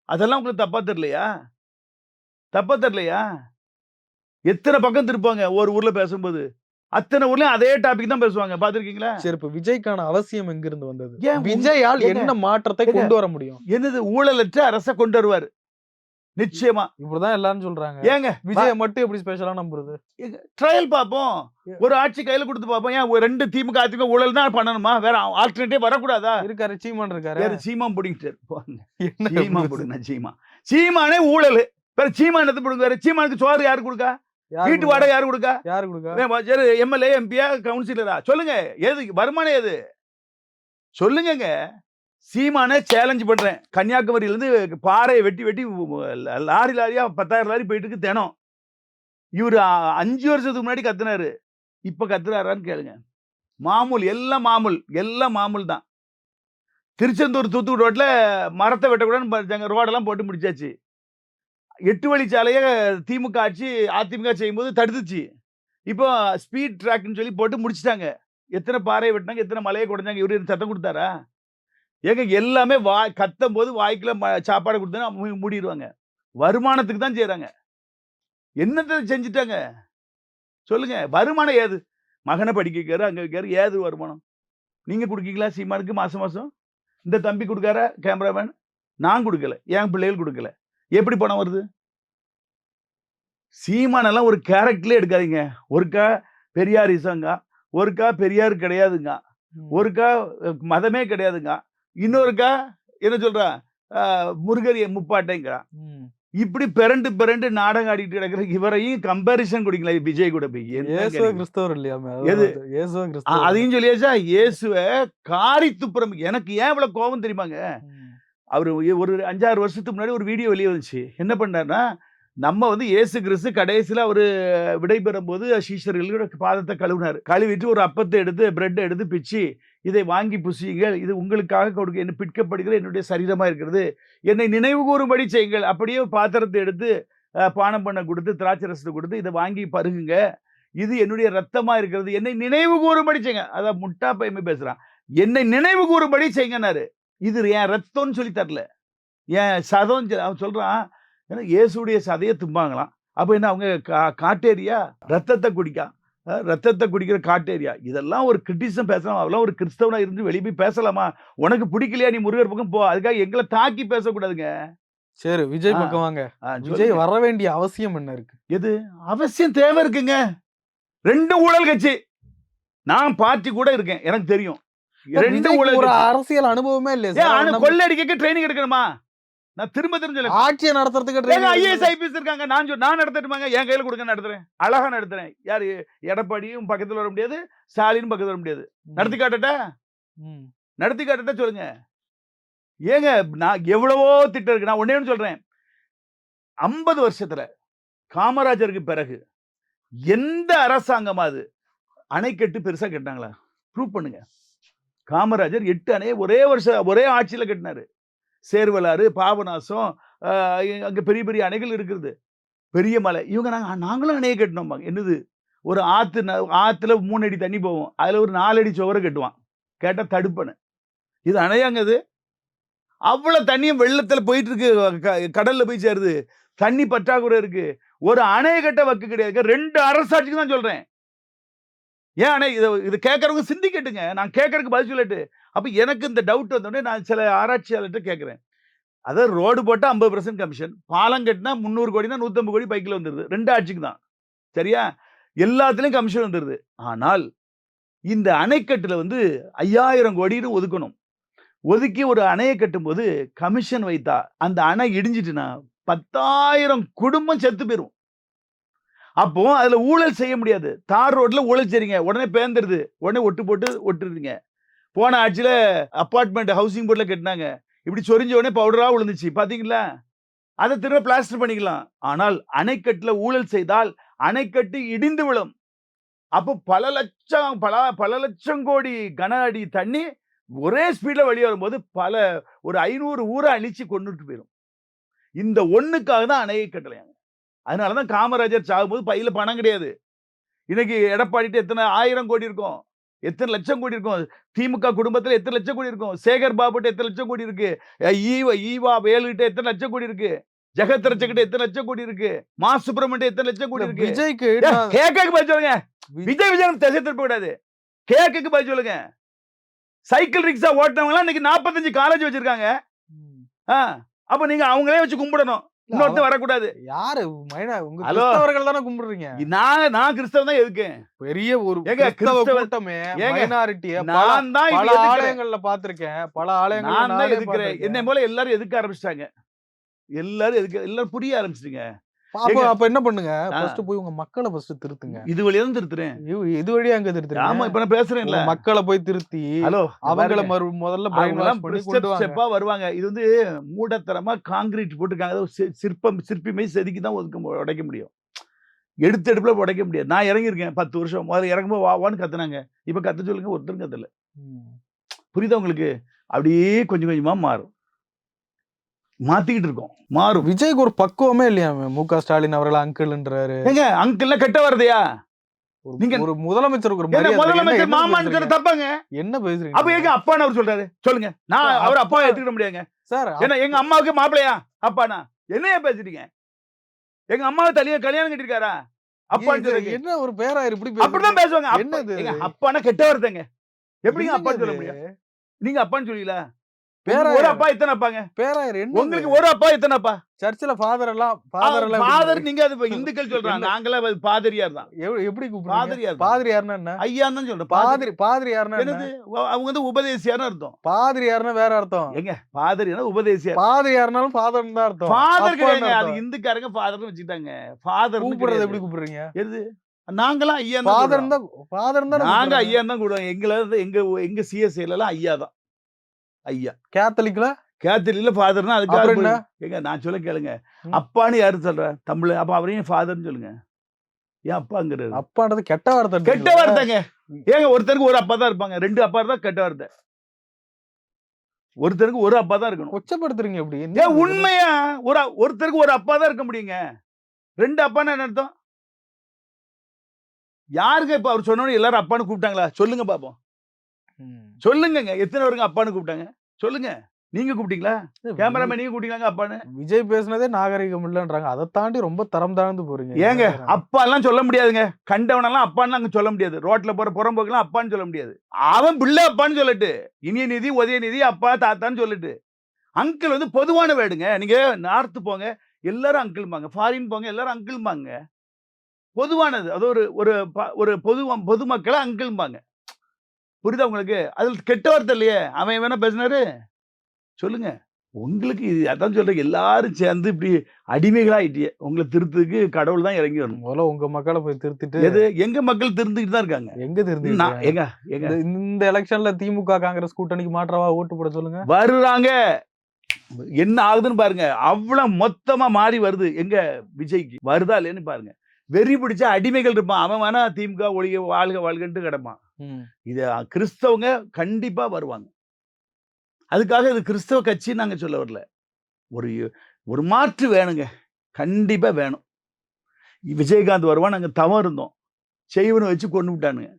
அதெல்லாம் உங்களுக்கு தப்பா தெரியலையா? தப்பா தெரியலையா? எத்தனை பக்கம் திருப்பாங்க ஒரு ஊர்ல பேசும்போது. அத்தனை ஊர்லயும் அதே டாபிக் தான் பேசுவாங்க. பாத்துருக்கீங்களா? சரி, இப்ப விஜய்க்கான அவசியம் எங்க இருந்து வந்தது? ஏன் விஜயால் ஏங்க, என்ன மாற்றத்தை ஏங்க, கொண்டு வர முடியும்? என்னது ஊழலற்ற அரசை கொண்டு வருவார் நிச்சயமா. இப்படிதான் எல்லாரும் சொல்றாங்க. ஏங்க, விஜய மட்டும் எப்படி ஸ்பெஷலா நம்புறது? ட்ரையல் பாப்போம். ஒரு ஆட்சி கையில கொடுத்து பாப்போம். ஏன் 2 திமுக அதிமுக ஊழல் தான் பண்ணணுமா? வேற ஆல்டர்னேட்டிவ் வரக்கூடாதா? இருக்காரு, சீமான் இருக்காரு. வேற சீமான் புடிங்கிட்டாரு. என்ன சீமான் புடுங்க. சீமானே ஊழல். வேற சீமான் எடுத்து புடுங்காரு. சீமானுக்கு சோறு யாரு கொடுக்கா? வீட்டு வாடகை யாரு கொடுக்கா? யாரு கொடுக்கா? எம்எல்ஏ எம்பியா கவுன்சிலரா? சொல்லுங்க. எது வருமானம்? எது சொல்லுங்க. சீமானே சேலஞ்ச் பண்றேன். கன்னியாகுமரியில இருந்து பாறையை வெட்டி லாரியா 10,000 லாரி போயிட்டு இருக்கு தினம். இவரு 5 வருஷத்துக்கு முன்னாடி கத்துனாரு. இப்ப கத்துறாரான்னு கேளுங்க. மாமூல், எல்லாம் மாமூல் தான். திருச்செந்தூர் தூத்துக்குடி ரோட்ல மரத்தை வெட்டக்கூடாதுன்னு ரோடெல்லாம் போட்டு முடிச்சாச்சு. 8 வழிச்சாலையை திமுக ஆட்சி அதிமுக செய்யும்போது தடுத்துச்சு. இப்போ ஸ்பீட் ட்ராக்னு சொல்லி போட்டு முடிச்சிட்டாங்க. எத்தனை பாறையை வெட்டினாங்க, எத்தனை மலையை குறைஞ்சாங்க? இவரு சத்தம் கொடுத்தாரா? ஏங்க, எல்லாமே கத்தும் போது வாய்க்குள்ள சாப்பாடு கொடுத்தா மூடிடுவாங்க. வருமானத்துக்கு தான் செய்யறாங்க. என்னத்தை செஞ்சுட்டாங்க சொல்லுங்க? வருமானம் ஏது? மகனை படிக்க வைக்காரு, அங்க வைக்காரு. ஏது வருமானம்? நீங்க கொடுக்கீங்களா சீமானுக்கு மாசம்? இந்த தம்பி கொடுக்காரா கேமராமேன்? நான் கொடுக்கல, என் பிள்ளைகள் கொடுக்கல. எப்படி பணம் வருது? சீமானெல்லாம் ஒரு கேரக்டர்ல எடுக்காதீங்க. ஒருக்கா பெரியாரிசங்க, ஒருக்கா பெரியார் கிடையாதுங்க, ஒருக்கா மதமே கிடையாதுங்க, இன்னொருக்கா என்ன சொல்றா முருகர் முப்பாட்டைங்கிறா. இப்படி பிறண்டு நாடகம் ஆடிட்டு கிடக்குற இவரையும் கம்பாரிசன் கொடுக்கல விஜய் கூட போய். கிறிஸ்தவர் இல்லையா? அதையும் சொல்லியாச்சா? இயேசுவ காரி துப்புறம். எனக்கு ஏன் இவ்வளவு கோபம் தெரியுமாங்க? அவரு ஒரு 5-6 வருஷத்துக்கு முன்னாடி ஒரு வீடியோ வெளியே வந்துச்சு. என்ன பண்ணாருன்னா, நம்ம இயேசு கிறிஸ்து கடைசியில அவரு விடைபெறும் போது சீஷர்களோட பாதத்தை கழுவினாரு. கழுவிட்டு ஒரு அப்பத்தை எடுத்து பிரெட் எடுத்து பிச்சு, இதை வாங்கி புசியுங்கள், இது உங்களுக்காக கொடுக்க என்ன பிற்கப்படுகிற என்னுடைய சரீரமா இருக்கிறது, என்னை நினைவு கூறும்படி செய்யுங்கள். அப்படியே பாத்திரத்தை எடுத்து பானம் பண்ண கொடுத்து திராட்சை ரசத்தை கொடுத்து, இதை வாங்கி பருகுங்க, இது என்னுடைய ரத்தமா இருக்கிறது, என்னை நினைவு கூறும்படி செய்யுங்க. அதான் முட்டா பையமே பேசுறான். என்னை நினைவு கூறும்படி செய்யுங்கன்னாரு. இது என் ரத்தம்னு சொல்லி தரல, என் சதம். அவன் சொல்றான், ஏன்னா இயேசுடைய சதையை தும்பாங்களாம். அப்ப என்ன அவங்க காட்டேரியா? ரத்தத்தை குடிக்கிற காட்டேரியா? இதெல்லாம் ஒரு கிரிட்டிசம் பேசலாம். அதெல்லாம் ஒரு கிறிஸ்தவனா இருந்து வெளியே போய் பேசலாமா? உனக்கு பிடிக்கலையா, நீ முருகர் பக்கம் போ. அதுக்காக எங்களை தாக்கி பேசக்கூடாதுங்க. சரி, விஜய் பக்கம் வாங்க. விஜய் வர வேண்டிய அவசியம் என்ன இருக்கு? எது அவசியம் தேவை இருக்குங்க? 2 ஊழல் கட்சி. நான் பார்ட்டி கூட இருக்கேன், எனக்கு தெரியும். 2 ஊழல். ஒரு அரசியல் அனுபவமே இல்லையா? கொள்ளடிக்க ட்ரைனிங் எடுக்கணுமா? நான் திரும்ப சொல்லுங்க. ஆட்சியை நடத்துறதுக்கு ஐஏஎஸ் ஐபிஎஸ் இருக்காங்க. நான் நடத்தட்டுமாங்க, என் கையில கொடுங்க, நடத்துறேன், அழகா நடத்துறேன். யாரு? எடப்பாடியும் பக்கத்துல வர முடியாது, ஸ்டாலினும் பக்கத்துல வர முடியாது. நடத்தி காட்டட்டா? நடத்தி காட்டட்டா சொல்லுங்க. ஏங்க நான் எவ்வளவோ திட்டம் இருக்கு. நான் ஒண்ணே ஒண்ணு சொல்றேன். 50 வருஷத்துல காமராஜருக்கு பிறகு எந்த அரசாங்கமாவது அணை கட்டு பெருசா கட்டினாங்களா? ப்ரூவ் பண்ணுங்க. காமராஜர் 8 அணையை ஒரே ஆட்சியில கட்டினாரு. சேர்வலாறு, பாபநாசம், அங்க பெரிய பெரிய அணைகள் இருக்குது. பெரிய மலை. இவங்க நாங்களும் அணையை கட்டினோம். என்னது? ஒரு ஆத்துல 3 அடி தண்ணி போகும். அதுல ஒரு 4 அடி சுவரை கட்டுவான். கேட்டா தடுப்பணை. இது அணையாங்க இது? அவ்வளவு தண்ணியும் வெள்ளத்துல போயிட்டு இருக்கு, கடல்ல போய் சேருது. தண்ணி பற்றாக்குறை இருக்கு. ஒரு அணையை கட்ட வக்கு கிடையாது. 2 அரசாட்சிக்கு தான் சொல்றேன். ஏன் அணை? இது கேட்கறவங்க சிந்திக்கட்டுங்க. நான் கேட்கறதுக்கு பதில் சொல்லட்டு. அப்ப எனக்கு இந்த டவுட் வந்தோடனே நான் சில ஆராய்ச்சியாளர்கிட்ட கேட்கிறேன். அதாவது ரோடு போட்டா 50% கமிஷன், பாலம் கட்டினா 300 கோடினா 150 கோடி பைக்கில் வந்துருது. 2 ஆட்சிக்கு தான். சரியா? எல்லாத்துலயும் கமிஷன் வந்துருது. ஆனால் இந்த அணைக்கட்டுல 5000 கோடின்னு ஒதுக்கணும். ஒதுக்கி ஒரு அணையை கட்டும்போது கமிஷன் வைத்தா அந்த அணை இடிஞ்சிட்டுனா 10,000 குடும்பம் செத்து போயிரும். அப்போ அதுல ஊழல் செய்ய முடியாது. தார் ரோட்ல ஊழல் செய்றீங்க, உடனே பேந்துருது, உடனே ஒட்டு போட்டு ஒட்டுறீங்க. போன ஆட்சியில அபார்ட்மெண்ட் ஹவுசிங் போர்ட்ல கட்டினாங்க. இப்படி சொரிஞ்ச உடனே பவுடரா விழுந்துச்சு, பாத்தீங்களா? அதை திரும்ப பிளாஸ்டர் பண்ணிக்கலாம். ஆனால் அணைக்கட்டுல ஊழல் செய்தால் அணைக்கட்டு இடிந்து விழும். அப்போ பல லட்சம் கோடி கன அடி தண்ணி ஒரே ஸ்பீட்ல வெளியே வரும்போது ஒரு 500 ஊரை அழிச்சு கொண்டுட்டு போயிடும். இந்த ஒண்ணுக்காக தான் அணையை கட்டலையாங்க. அதனாலதான் காமராஜர் சாகும்போது பையில பணம் கிடையாது. இன்னைக்கு எடப்பாடிட்டு எத்தனை 1000 கோடி இருக்கும், எத்தனை லட்சம் கோடி இருக்கும். திமுக குடும்பத்துல எத்தனை லட்சம் கோடி இருக்கும். சேகர் பாபுட்ட எத்தனை லட்சம் கோடி இருக்கு. ஈவா வேலுகிட்ட எத்தனை லட்சம் கோடி இருக்கு. ஜெகத் ரட்சகிட்ட எத்தனை லட்சம் கோடி இருக்கு. மா சுப்பிரமணியம் எத்தனை லட்சம் கோடி இருக்கு. விஜய்க்கு கேக்கு பதில் சொல்லுங்க. விஜய் திசை திருப்ப கூடாது. கேக்கு பதில் சொல்லுங்க. சைக்கிள் ரிக்ஷா ஓட்டுறவங்க இன்னைக்கு 45 காலேஜ் வச்சிருக்காங்க. அப்ப நீங்க அவங்களே வச்சு கும்பிடணும். இன்னொருத்த வரக்கூடாது. யாரு? உங்க கிறிஸ்தவர்கள் தானே கும்பிடுறீங்க. நான் கிறிஸ்தவன் தான். எதுக்கு? பெரிய ஒரு கிறிஸ்தவ கூட்டமே மைனாரிட்டிய பல ஆலயங்கள்ல பாத்திருக்கேன். பல ஆலயங்கள்ல நான் தான் எதுக்குறேன். என்னை போல எல்லாரும் எதுக்க ஆரம்பிச்சிட்டாங்க. எல்லாரும் புரிய ஆரம்பிச்சிட்டீங்க. அப்ப என்ன பண்ணுங்க? ஃபர்ஸ்ட் போய் உங்க மக்களை ஃபர்ஸ்ட் திருத்துங்க. இது வழியா தான் திருத்துறேன். இது வழியா அங்க திருத்துறீங்க. ஆமா, இப்ப நான் பேசுறேன்ல. மக்களை போய் திருத்தி அவங்கள முதல்ல பயன்வாஷ் பண்ணி கொண்டு ஸ்டெப்பா வருவாங்க. இது மூடத்தரமா கான்கிரீட் போட்டுருக்காங்க. சிற்பி மாதிரி செதுக்கி தான் உடைக்க முடியும். எடுப்புல உடைக்க முடியாது. நான் இறங்கியிருக்கேன் 10 வருஷம். முதல்ல இறங்கும்போது வான்னு கத்துனாங்க. இப்ப கத்த சொல்லுங்க, ஒருத்தரும் கத்தல. புரியுதா உங்களுக்கு? அப்படியே கொஞ்சம் கொஞ்சமா மாறும். மாத்திக்கிட்டு இருக்கோம். மாறும். விஜய்க்கு ஒரு பக்குவமே இல்லையா? மு.க. ஸ்டாலின் அவர்கள் அங்கிள்ன்றாரு. ஏங்க அங்கிள்ல கெட்ட வருதையா? நீங்க ஒரு முதலமைச்சருக்கு ஒரு முதலமைச்சர் மாமான்னு தப்பாங்க. என்ன பேசுறீங்க? அப்ப எங்க அப்பான்னு அவர் சொல்றாரு? சொல்லுங்க. நான் அவர் அப்பா எடுத்துக்க முடியாங்க சார். ஏன்னா எங்க அம்மாவுக்கு மாப்பிளையா அப்பானா? என்னையா பேசுறீங்க? எங்க அம்மாவை கல்யாணம் கட்டிருக்காரா? அப்பான்னு சொல்றீங்க. என்ன ஒரு பேராயிரு இப்படி அப்படிதான் பேசுவாங்க. என்னது? அப்பானா கெட்ட வருதுங்க. எப்படிங்க அப்பான்னு சொல்ல முடியும்? நீங்க அப்பான்னு சொல்லுவீங்களா? ஒரு அப்பா எத்தனை அப்பாங்க? பேராயிரு என்ன? உங்களுக்கு ஒரு அப்பா எத்தனை அப்பா? சர்ச்சில் ஃபாதர் நீங்க அது இந்துக்கள் சொல்றாங்க. நாங்களே பாதிரியார் தான். எப்படி கூப்பிடுறீங்க? பாதிரியார்னா என்ன? ஐயான்னு தான் சொல்றேன். பாதிரியார்னா என்னது? அவங்க உபதேசியார்னு அர்த்தம். பாதிரியார்னா வேற அர்த்தம். எங்க பாதிரியார்னா உபதேசியார். பாதிரியார்னாலும் ஃபாதர் தான் அர்த்தம். ஃபாதர் கிடையாது. அது இந்துக்காரங்க ஃபாதர்னு வச்சுட்டாங்க. ஃபாதர் கூப்பிடுறது எப்படி கூப்பிடுறீங்க? எது? நாங்களாம் ஐயா தான். ஃபாதர் தான். நாங்க ஐயா தான் கூடுவோம். எங்க சிஎஸ்ஐல எல்லாம் ஐயா தான். ஐயா. கேத்தலிக்ல ஃபாதர்னா அதுக்கு ஏங்க நான் சொல்ல கேளுங்க. அப்பான்னு யாரு சொல்ற? தமிழ். அப்ப அவரையும் ஃபாதர்னு சொல்லுங்க. ஏன் அப்பாங்கிறது? அப்பான்றது கெட்ட வார்த்தை. கெட்ட வார்த்தைங்க. ஏங்க ஒருத்தருக்கு ஒரு அப்பா தான் இருப்பாங்க. 2 அப்பா இருந்தா கெட்ட வார்த்தை. ஒருத்தருக்கு ஒரு அப்பா தான் இருக்கணும். கொச்சப்படுத்துறீங்க எப்படி? ஏன் உண்மையா ஒருத்தருக்கு ஒரு அப்பா தான் இருக்க முடியுங்க. 2 அப்பான்னு என்ன அர்த்தம்? யாருங்க இப்ப அவர் சொன்னோன்னு எல்லாரும் அப்பான்னு கூப்பிட்டாங்களா? சொல்லுங்க பாப்போம். சொல்லுங்க. எத்தனை பேருங்க அப்பான்னு கூப்பிட்டாங்க? சொல்லுங்க. நீங்க கூப்பிட்டீங்களா? கேமராமேன் நீங்க கூப்பிட்டீங்களா அப்பான்னு? விஜய் பேசுனதே நாகரிகம் இல்லன்றாங்க. அதை தாண்டி ரொம்ப தரம் தாழ்ந்து போறீங்க. ஏங்க அப்பா எல்லாம் சொல்ல முடியாதுங்க. கண்டவனெல்லாம் அப்பான்னு அங்க சொல்ல முடியாது. ரோட்ல போற புறம்போக்கெல்லாம் அப்பான்னு சொல்ல முடியாது. அவன் பிள்ளை அப்பான்னு சொல்லட்டு, இனிய நிதி உதய நிதி அப்பா தாத்தான்னு சொல்லட்டு. அங்கிள் பொதுவான வேடுங்க. நீங்க நார்த்து போங்க எல்லாரும் அங்கிள்பாங்க. ஃபாரின் போங்க எல்லாரும் அங்கிள்பாங்க. பொதுவானது. அது ஒரு பொதுமக்களை அங்கிள்பாங்க. புரியுதா உங்களுக்கு? அதுல கெட்ட வார்த்தை இல்லையே. அவன் வேணா பேசினாரு சொல்லுங்க. உங்களுக்கு அதான் சொல்றேன், எல்லாரும் சேர்ந்து இப்படி அடிமைகளாயிட்டியே. உங்களை திருத்துக்கு கடவுள் தான் இறங்கி வரணும். முதல்ல உங்க மக்களை போய் திருத்திட்டு எது எங்க மக்கள் திருந்துக்கிட்டு தான் இருக்காங்க. எங்க திருத்திட்டு நான் இருக்காங்க? எங்க இந்த எலெக்ஷன்ல திமுக காங்கிரஸ் கூட்டணிக்கு மாற்றவா ஓட்டு போட சொல்லுங்க. வருறாங்க, என்ன ஆகுதுன்னு பாருங்க. அவ்வளவு மொத்தமா மாறி வருது. எங்க விஜய்க்கு வருதா இல்லைன்னு பாருங்க. வெறி பிடிச்ச அடிமைகள் இருப்பான். அவன் வேணா திமுக ஒழிக வாழ்க வாழ்கன்ட்டு கிடப்பான். இது கிறிஸ்தவங்க கண்டிப்பா வருவாங்க. அதுக்காக இது கிறிஸ்தவ கட்சி நாங்க சொல்ல வரல. ஒரு ஒரு மாற்று வேணுங்க, கண்டிப்பா வேணும். விஜயகாந்த் வருவான். நாங்க தவம் இருந்தோம், செய்வனை வச்சு கொண்டு விட்டானுங்க.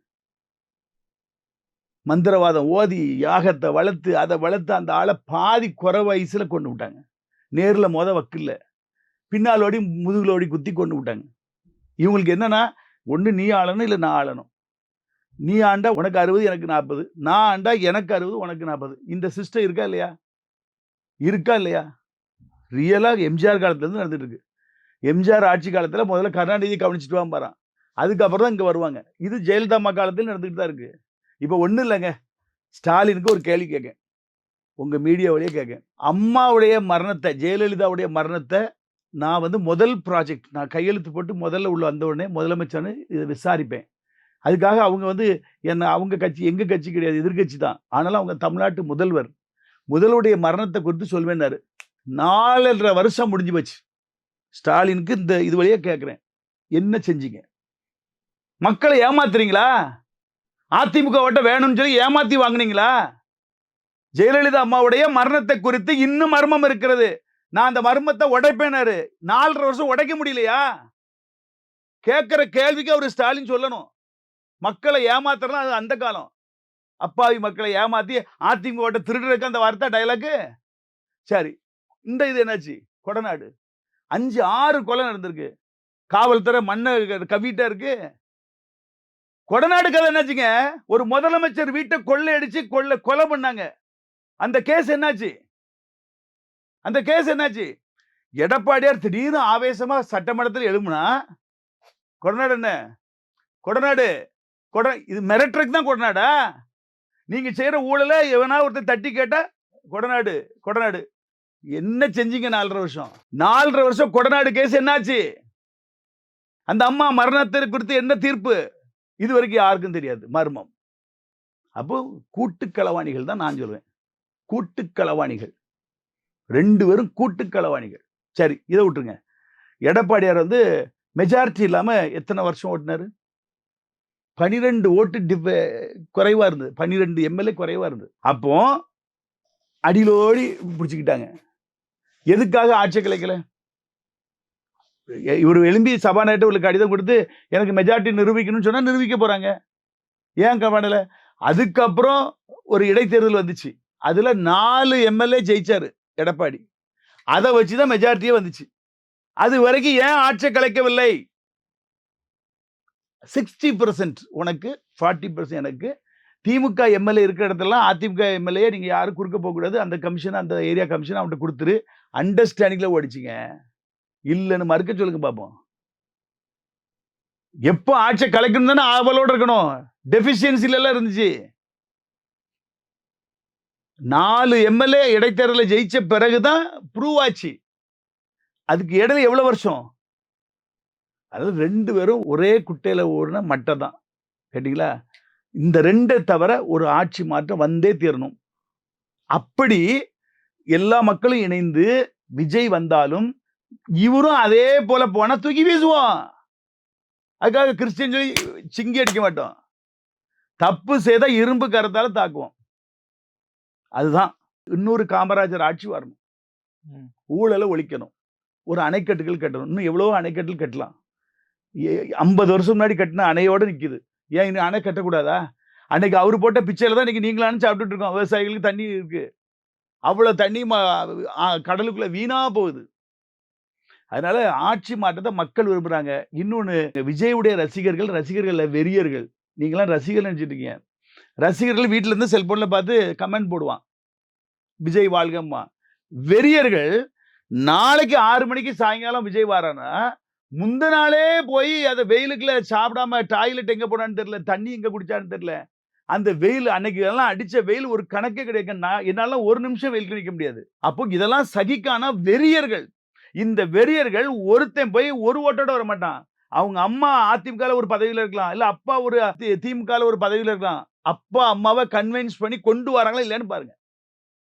மந்திரவாதம் ஓதி யாகத்தை வளர்த்து அதை வளர்த்து அந்த ஆளை பாதி குறை வயசுல கொண்டு விட்டாங்க. நேர்ல வக்கில்ல, பின்னாலோடி முதுகுலோடி குத்தி கொண்டு விட்டாங்க. இவங்களுக்கு என்னன்னா, ஒண்ணு நீ ஆளணும், இல்ல நான் ஆளணும். நீ ஆண்டா உனக்கு 60 எனக்கு 40, நான் ஆண்டா எனக்கு 60 உனக்கு 40. இந்த சிஸ்டம் இருக்கா இல்லையா? இருக்கா இல்லையா? ரியலா எம்ஜிஆர் காலத்துல இருந்து நடந்துட்டு இருக்கு. எம்ஜிஆர் ஆட்சி காலத்துல முதல்ல கருணாநிதி கவனிச்சுட்டு வான் பாறான். அதுக்கப்புறம் தான் இங்க வருவாங்க. இது ஜெயலலிதா அம்மா காலத்தில் நடந்துட்டு தான் இருக்கு. இப்ப ஒண்ணும் இல்லைங்க, ஸ்டாலினுக்கு ஒரு கேள்வி கேட்கேன், உங்க மீடியா வழியா கேட்கேன். அம்மாவுடைய மரணத்தை, ஜெயலலிதாவுடைய மரணத்தை நான் முதல் ப்ராஜெக்ட் நான் கையெழுத்து போட்டு முதல்ல உள்ள வந்த உடனே முதலமைச்சர்னு இதை விசாரிப்பேன். அதுக்காக அவங்க என்ன, அவங்க கட்சி எங்க கட்சி கிடையாது, எதிர்கட்சி தான். ஆனாலும் அவங்க தமிழ்நாட்டு முதல்வருடைய மரணத்தை குறித்து சொல்வேன்னாரு. 4.5 வருஷம் முடிஞ்சு போச்சு. ஸ்டாலினுக்கு இந்த இது வழியா கேட்கிறேன், என்ன செஞ்சீங்க? மக்களை ஏமாத்துறீங்களா? அதிமுக ஓட்ட வேணும்னு சொல்லி ஏமாத்தி வாங்குனீங்களா? ஜெயலலிதா அம்மாவுடைய மரணத்தை குறித்து இன்னும் மர்மம் இருக்கிறது. நான் அந்த மர்மத்தை உடைப்பேனாரு. 4.5 வருஷம் உடைக்க முடியலையா? கேட்கிற கேள்விக்கு அவர் ஸ்டாலின் சொல்லணும். மக்களை ஏமாத்துறலாம் அது அந்த காலம். அப்பாவி மக்களை ஏமாத்தி அதிமுக ஓட்ட திருடுறதுக்கு அந்த வார்த்தை டயலாக்கு. சரி, இந்த இது என்னாச்சு? கொடநாடு 5-6 கொலை நடந்திருக்கு. காவல்துறை மண்ணை கவிட்டா இருக்கு. கொடநாடு கதை என்னாச்சுங்க? ஒரு முதலமைச்சர் வீட்டை கொள்ளையடிச்சு கொலை பண்ணாங்க. அந்த கேஸ் என்னாச்சு? அந்த கேஸ் என்னாச்சு? எடப்பாடியார் திடீர்னு ஆவேசமா சட்டமன்றத்தில் எழும்புனா, கொடநாடு என்ன? கொடநாடு இது மிரட்டுறதுக்கு தான் கொடநாடா? நீங்க செய்யற ஊழல எவனா ஒருத்தர் தட்டி கேட்டா கொடநாடு என்ன செஞ்சீங்க? 4.5 வருஷம் 4.5 வருஷம் கொடநாடு கேஸ் என்னாச்சு? அந்த அம்மா மரணத்தை குறித்து என்ன தீர்ப்பு? இது வரைக்கும் யாருக்கும் தெரியாது, மர்மம். அப்போ கூட்டுக்களவாணிகள் தான் நான் சொல்வேன். கூட்டுக்களவாணிகள் 2 பேரும் கூட்டுக்களவாணிகள். சரி, இதை விட்டுருங்க. எடப்பாடியார் மெஜாரிட்டி இல்லாம எத்தனை வருஷம் ஓட்டினாரு? 12 ஓட்டு குறைவா இருந்தது. 12 எம்எல்ஏ குறைவா இருந்தது. அப்போ அடிலோடி பிடிச்சுக்கிட்டாங்க. எதுக்காக ஆட்சி கலைக்கல? இவர் எழும்பி சபாநாயகர் ஒரு கடிதம் கொடுத்து எனக்கு மெஜாரிட்டி நிரூபிக்கணும்னு சொன்னா நிரூபிக்க போறாங்க. ஏன் கவனல? அதுக்கப்புறம் ஒரு இடைத்தேர்தல் வந்துச்சு. அதுல 4 எம்எல்ஏ ஜெயிச்சாரு எடப்பாடி. அதை வச்சுதான் மெஜாரிட்டியே வந்துச்சு. அது வரைக்கும் ஏன் ஆட்சி கலைக்கவில்லை? 60% உனக்கு, 40% எனக்கு. திமுக எம்எல்ஏ இருக்கிற இடத்துல அதிமுக எம்எல்ஏ நீங்க யாரும் குறுக்க போக கூடாது. அந்த கமிஷன், அந்த ஏரியா கமிஷன் அவன்கிட்ட கொடுத்துரு. அண்டர்ஸ்டாண்டிங்ல ஓடிச்சிங்க. இல்லன்னு மறுக்க சொல்லுங்க பாப்போம். எப்போ ஆட்சி கலைக்கணும் தானே ஆவலோட இருக்கணும். டெபிஷியன்சில எல்லாம் இருந்துச்சு. 4 எம்எல்ஏ இடைத்தேர்தல ஜெயிச்ச பிறகுதான் ப்ரூவ் ஆச்சு. அதுக்கு இடையில எவ்வளவு வருஷம்? அதாவது 2 பேரும் ஒரே குட்டையில ஓடுன மட்டை தான். கேட்டீங்களா? இந்த 2 தவிர ஒரு ஆட்சி மாற்றம் வந்தே தீரணும். அப்படி எல்லா மக்களும் இணைந்து விஜய் வந்தாலும் இவரும் அதே போல போனா தூக்கி வீசுவோம். அதுக்காக கிறிஸ்டியன் சொல்லி சிங்கி அடிக்க மாட்டோம். தப்பு செய்த இரும்பு கரத்தால தாக்குவோம். அதுதான். இன்னொரு காமராஜர் ஆட்சி வரணும். ஊழலை ஒழிக்கணும். ஒரு அணைக்கட்டுகள் கட்டணும். இன்னும் எவ்வளவோ அணைக்கட்டுகள் கட்டலாம். 50 வருஷம் முன்னாடி கட்டின அணையோட நிக்குது. ஏன் இன்னும் அணை கட்டக்கூடாதா? அன்னைக்கு அவரு போட்ட பிச்சையில தான் இன்னைக்கு நீங்களானு சாப்பிட்டுட்டு இருக்கோம். விவசாயிகளுக்கு தண்ணி இருக்கு. அவ்வளவு தண்ணி கடலுக்குள்ள வீணா போகுது. அதனால ஆட்சி மாற்றத்தை மக்கள் விரும்புறாங்க. இன்னொன்னு, விஜயுடைய ரசிகர்கள் வெறியர்கள். நீங்களாம் ரசிகர்கள் நினைச்சிட்டு இருக்கீங்க. ரசிகர்கள் வீட்டுல இருந்து செல்போன்ல பார்த்து கமெண்ட் போடுவான், விஜய் வாழ்கம்மா. வெறியர்கள் நாளைக்கு 6 மணிக்கு சாயங்காலம் விஜய் வாரானா, முந்த நாளே போய் அதை வெயிலுக்குள்ள சாப்பிடாம டாய்லெட் எங்க போனான்னு தெரியல, தண்ணி எங்க குடிச்சான்னு தெரியல, அந்த வெயில் அன்னைக்கு எல்லாம் அடிச்ச வெயில் ஒரு கணக்கே கிடையாது. என்னால ஒரு நிமிஷம் வெயில் நிக்க முடியாது. அப்போ இதெல்லாம் சகிக்கான வெறியர்கள். இந்த வெறியர்கள் ஒருத்தன் போய் ஒரு ஓட்டோட வரமாட்டான். அவங்க அம்மா அதிமுகல ஒரு பதவியில இருக்கலாம். இல்ல அப்பா ஒரு திமுகல ஒரு பதவியில இருக்கலாம். அப்பா அம்மாவை கன்வின்ஸ் பண்ணி கொண்டு வராங்களா இல்லையான்னு பாருங்க.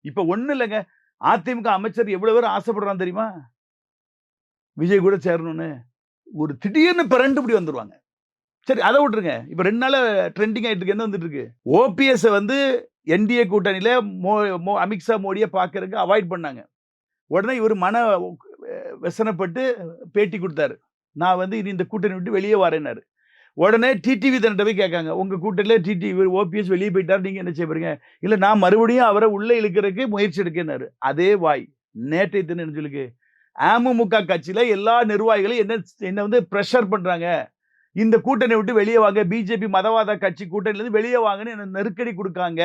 இப்ப ஒண்ணும் இல்லங்க. அதிமுக அமைச்சர் எவ்வளவு பேர் ஆசைப்படுறான் தெரியுமா? விஜய் கூட சேரணும்னு. ஒரு திடீர்னு பிரண்டு இப்படி வந்துருவாங்க. சரி அத விட்டுருங்க. இப்ப 2 நாளா ட்ரெண்டிங் ஆயிட்டு இருக்கு. என்ன வந்துட்டு இருக்கு? ஓபிஎஸ் வந்து என்டிஏ கூட்டணியில அமித்ஷா மோடிய பார்க்கறதுக்கு அவாய்ட் பண்ணாங்க. உடனே இவர் வெசனப்பட்டு பேட்டி கொடுத்தாரு. நான் வந்து இனி இந்த கூட்டணி விட்டு வெளியே வரேன்னாரு. உடனே டிடிவி தன்ட்ட போய் கேட்காங்க. உங்க கூட்டணியில இவர் ஓபிஎஸ் வெளியே போயிட்டார். நீங்க என்ன செய்ய போறீங்க? இல்ல நான் மறுபடியும் அவரை உள்ள இழுக்கிறதுக்கு முயற்சி எடுக்கேன்னாரு. அதே வாய். நேற்றைய தினம் என்ன சொல்லுக்கு? அமமுக கட்சியில எல்லா நிர்வாகிகளும் என்ன வந்து பிரஷர் பண்றாங்க. இந்த கூட்டணி விட்டு வெளியே வாங்க. பிஜேபி மதவாத கட்சி கூட்டணியில இருந்து வெளியே வாங்கன்னு என்ன நெருக்கடி கொடுக்காங்க.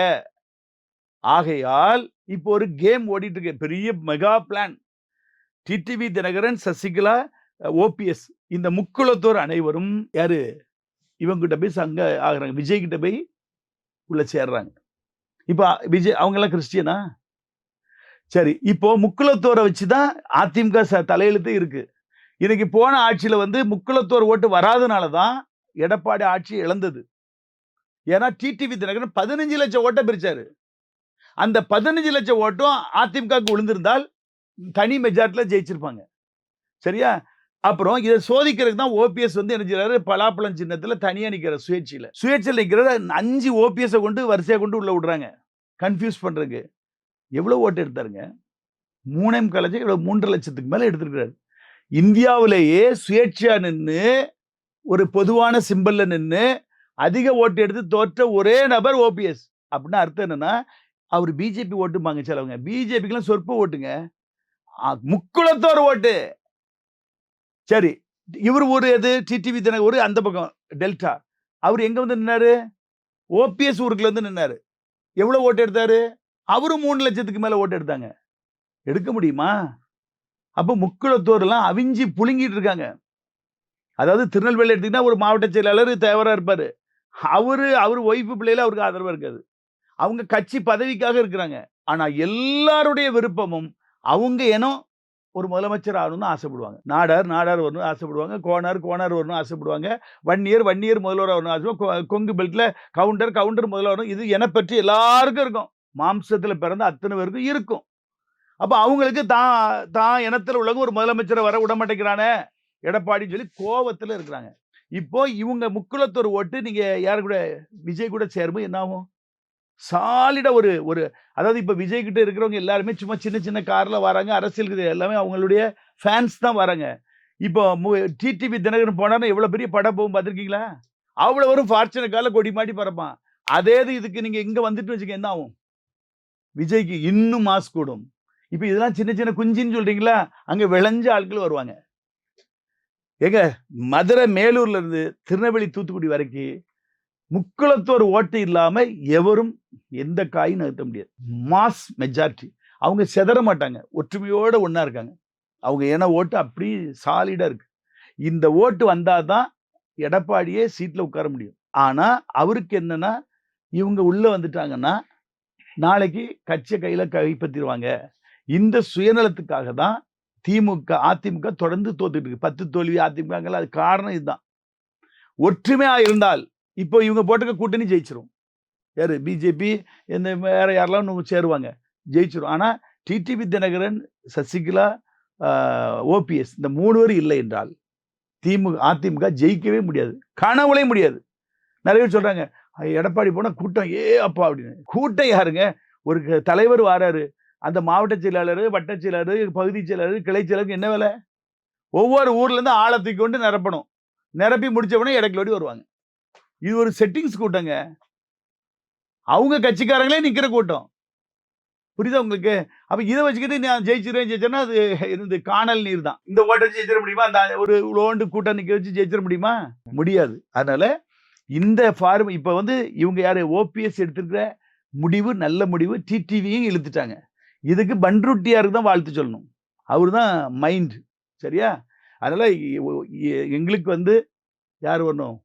ஆகையால் இப்போ ஒரு கேம் ஓடிட்டு இருக்கு. பெரிய மெகா பிளான். டிடிவி தினகரன், சசிகலா, ஓபிஎஸ் இந்த முக்குளத்தோர் அனைவரும் யாரு இவங்க கிட்ட போய் சங்க ஆகுறாங்க. விஜய் கிட்ட போய் உள்ள சேர்றாங்க. இப்ப விஜய் அவங்க எல்லாம் கிறிஸ்டியனா? சரி இப்போ முக்குளத்தோரை வச்சுதான் அதிமுக தலையெழுத்து இருக்கு. இன்னைக்கு போன ஆட்சியில வந்து முக்குளத்தோர் ஓட்டு வராதனால தான் எடப்பாடி ஆட்சி இழந்தது. ஏன்னா டிடிவி தினகரன் 15 லட்சம் ஓட்டை பிரிச்சாரு. அந்த 15 லட்சம் ஓட்டும் அதிமுகவுக்கு விழுந்திருந்தால் தனி மெஜாரிட்டில ஜெயிச்சிருப்பாங்க. சரியா? அப்புறம் இதை சோதிக்கிறதுக்கு தான் ஓபிஎஸ் வந்து என்ன செய்யறாரு? பலாப்பழம் சின்னத்துல தனியா நிக்கிறார். சுயேட்சையில் நிக்கிற 5 ஓபிஎஸ் கொண்டு வரிசையா கொண்டு உள்ள விடுறாங்க. கன்ஃபியூஸ் பண்றதுக்கு. எவ்வளவு ஓட்டு எடுத்தாருங்க? 3.25 லட்சம், 3.5 லட்சத்துக்கு மேல எடுத்திருக்கிறாரு. இந்தியாவிலேயே சுயேட்சையா நின்று ஒரு பொதுவான சிம்பல்ல நின்று அதிக ஓட்டு எடுத்து தோற்ற ஒரே நபர் ஓபிஎஸ். அப்படின்னா அர்த்தம் என்னன்னா, அவர் பிஜேபி ஓட்டுமாங்க சிலவங்க. பிஜேபிக்கெல்லாம் சொற்ப ஓட்டுங்க. முக்குளத்தோர் ஓட்டு. சரி இவர் ஒரு எது டிடிவி தினகரன் ஒரு அந்த பக்கம் டெல்டா. அவர் எங்க வந்து நின்னாரு? ஓபிஎஸ் ஊருக்குள்ள வந்து நின்னாரு. எவ்வளவு ஓட்டு எடுத்தாரு? அவரும் 3 லட்சத்துக்கு மேல ஓட்டு எடுத்தாங்க. எடுக்க முடியுமா? அப்ப முக்குளத்தோர் எல்லாம் அவிஞ்சி புழுங்கிட்டு இருக்காங்க. அதாவது திருநெல்வேலி எடுத்தீங்கன்னா ஒரு மாவட்ட செயலாளர் தேவரா இருப்பாரு. அவரு ஒய்ஃபு பிள்ளையில அவருக்கு ஆதரவா இருக்காது. அவங்க கட்சி பதவிக்காக இருக்கிறாங்க. ஆனா எல்லாருடைய விருப்பமும் அவங்க இனம் ஒரு முதலமைச்சர் ஆகணும்னு ஆசைப்படுவாங்க. நாடார் வரணும்னு ஆசைப்படுவாங்க. கோனார் வரணும்னு ஆசைப்படுவாங்க. வன்னியர் முதல்வர் வரணும்னு ஆசைப்படுவாங்க. கொங்கு பெல்ட்ல கவுண்டர் முதல்வர் வரணும். இது என பற்றி எல்லாருக்கும் இருக்கும். மாம்சத்துல பிறந்த அத்தனை பேருக்கும் இருக்கும். அப்ப அவங்களுக்கு தான் இனத்துல உள்ளவங்க ஒரு முதலமைச்சரை வர விட மாட்டேங்கிறானே எடப்பாடின்னு சொல்லி கோவத்துல இருக்கிறாங்க. இப்போ இவங்க முக்குளத்தோர் ஓட்டு நீங்க யாரு கூட விஜய் கூட சேரும்போது என்ன ஆகும்? சாலிடா ஒரு அதாவது இப்ப விஜய் கிட்ட இருக்கிறவங்க எல்லாருமே சும்மா சின்ன கார்ல வராங்க. அரசியலுக்கு எல்லாமே அவங்களுடைய ஃபேன்ஸ் தான் வராங்க. இப்போ டிடிவி தினகரன் போனாருன்னா எவ்வளவு பெரிய படம் போகும் பார்த்திருக்கீங்களா? அவ்வளவு வரும். ஃபார்ச்சுனர் கார்ல கொடி மாட்டி பறப்பான். அதே இதுக்கு நீங்க இங்க வந்துட்டு வச்சுக்க என்ன ஆகும்? விஜய்க்கு இன்னும் மாஸ் கூடும். இப்ப இதெல்லாம் சின்ன குஞ்சின்னு சொல்றீங்களா? அங்க விளைஞ்ச ஆட்கள் வருவாங்க. ஏங்க மதுரை மேலூர்ல இருந்து திருநெல்வேலி தூத்துக்குடி வரைக்கும் முக்குளத்தோர் ஓட்டு இல்லாம எவரும் எந்த காயும் நகர்த்த முடியாது. Mass majority. அவங்க செதற மாட்டாங்க. ஒற்றுமையோட ஒண்ணா இருக்காங்க. அவங்க ஏன்னா ஓட்டு அப்படி சாலிடா இருக்கு. இந்த ஓட்டு வந்தாதான் எடப்பாடியே சீட்ல உட்கார முடியும். ஆனா அவருக்கு என்னன்னா இவங்க உள்ள வந்துட்டாங்கன்னா நாளைக்கு கட்சியை கையில கைப்பற்றிடுவாங்க. இந்த சுயநலத்துக்காக தான் அதிமுக தொடர்ந்து தோத்துட்டு இருக்கு. 10 தோல்வி அதிமுக. அது காரணம் இதுதான். ஒற்றுமையா இருந்தால் இப்போ இவங்க போட்டுக்க கூட்டணி ஜெயிச்சிரும். யாரு? பிஜேபி இந்த வேற யாரெல்லாம் சேருவாங்க, ஜெயிச்சிரும். ஆனா டிடிவி தினகரன், சசிகலா, ஓபிஎஸ் இந்த 3 பேரும் இல்லை என்றால் அதிமுக ஜெயிக்கவே முடியாது. கனவுலையும் முடியாது. நிறைய பேர் சொல்றாங்க எடப்பாடி போனா கூட்டம் அப்பா அப்படின்னு. கூட்டம் யாருங்க? ஒரு தலைவர் வாராரு. அந்த மாவட்ட செயலாளர், வட்ட செயலாளர், பகுதி செயலாளர், கிளை செயலருக்கு என்ன வேலை? ஒவ்வொரு ஊர்ல இருந்து ஆளை தூக்கி கொண்டு நிரப்பணும். நிரப்பி முடிச்ச உடனே இடங்களோடி வருவாங்க. இது ஒரு செட்டிங்ஸ் கூட்டங்க. அவங்க கட்சிக்காரங்களே நிக்கிற கூட்டம். புரியுதா உங்களுக்கு? அப்ப இதை வச்சுக்கிட்டு நான் ஜெயிச்சிருவேன் அது இருந்து காணல் நீர் தான். இந்த ஓட்டை ஜெயிச்சிட முடியுமா? அந்த ஒரு லோண்டு கூட்டம் நிக்க வச்சு ஜெயிச்சிட முடியுமா? முடியாது. அதனால இந்த ஃபார்ம் இப்ப வந்து இவங்க யாரு? ஓபிஎஸ் எடுத்திருக்கிற முடிவு நல்ல முடிவு. டிடிவியும் இழுத்துட்டாங்க. இதுக்கு பன்ருட்டியாருக்கு தான் வாழ்த்து சொல்லணும். அவரு தான் மைண்ட். சரியா? அதனால எங்களுக்கு வந்து யார் வரணும்?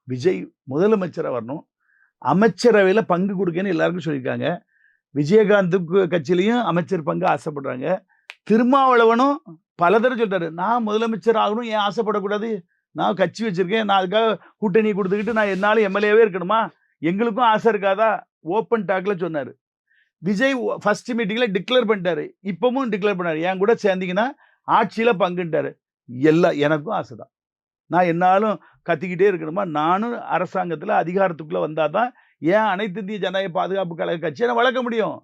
விஜய் முதலமைச்சரா வரணும். அமைச்சரவையில பங்கு கொடுக்கன்னு எல்லாருக்கும் சொல்லியிருக்காங்க. விஜயகாந்துக்கு கட்சியிலையும் அமைச்சர் பங்கு ஆசைப்படுறாங்க. திருமாவளவனும் பல தடவை சொல்றாரு, நான் முதலமைச்சர் ஆகணும், ஏன் ஆசைப்படக்கூடாது? நான் கட்சி வச்சிருக்கேன், நான் அதுக்காக கூட்டணி கொடுத்துக்கிட்டு நான் என்னாலும் எம்எல்ஏவே இருக்கணுமா? எங்களுக்கும் ஆசை இருக்காதா? ஓப்பன் டாக்ல சொன்னாரு. விஜய் ஃபர்ஸ்ட் மீட்டிங்ல டிக்ளேர் பண்ணிட்டாரு. இப்பவும் டிக்ளேர் பண்ணாரு, என் கூட சேர்ந்தீங்கன்னா ஆட்சியில பங்குன்ட்டாரு. எனக்கும் ஆசைதான். நான் என்னாலும் கத்திக்கிட்டே இருக்கணுமா? நானும் அரசாங்கத்துல அதிகாரத்துக்குள்ள வந்தாதான் ஏன் அனைத்து இந்திய ஜனநாயக பாதுகாப்பு கழக கட்சியை நான் வளர்க்க முடியும்.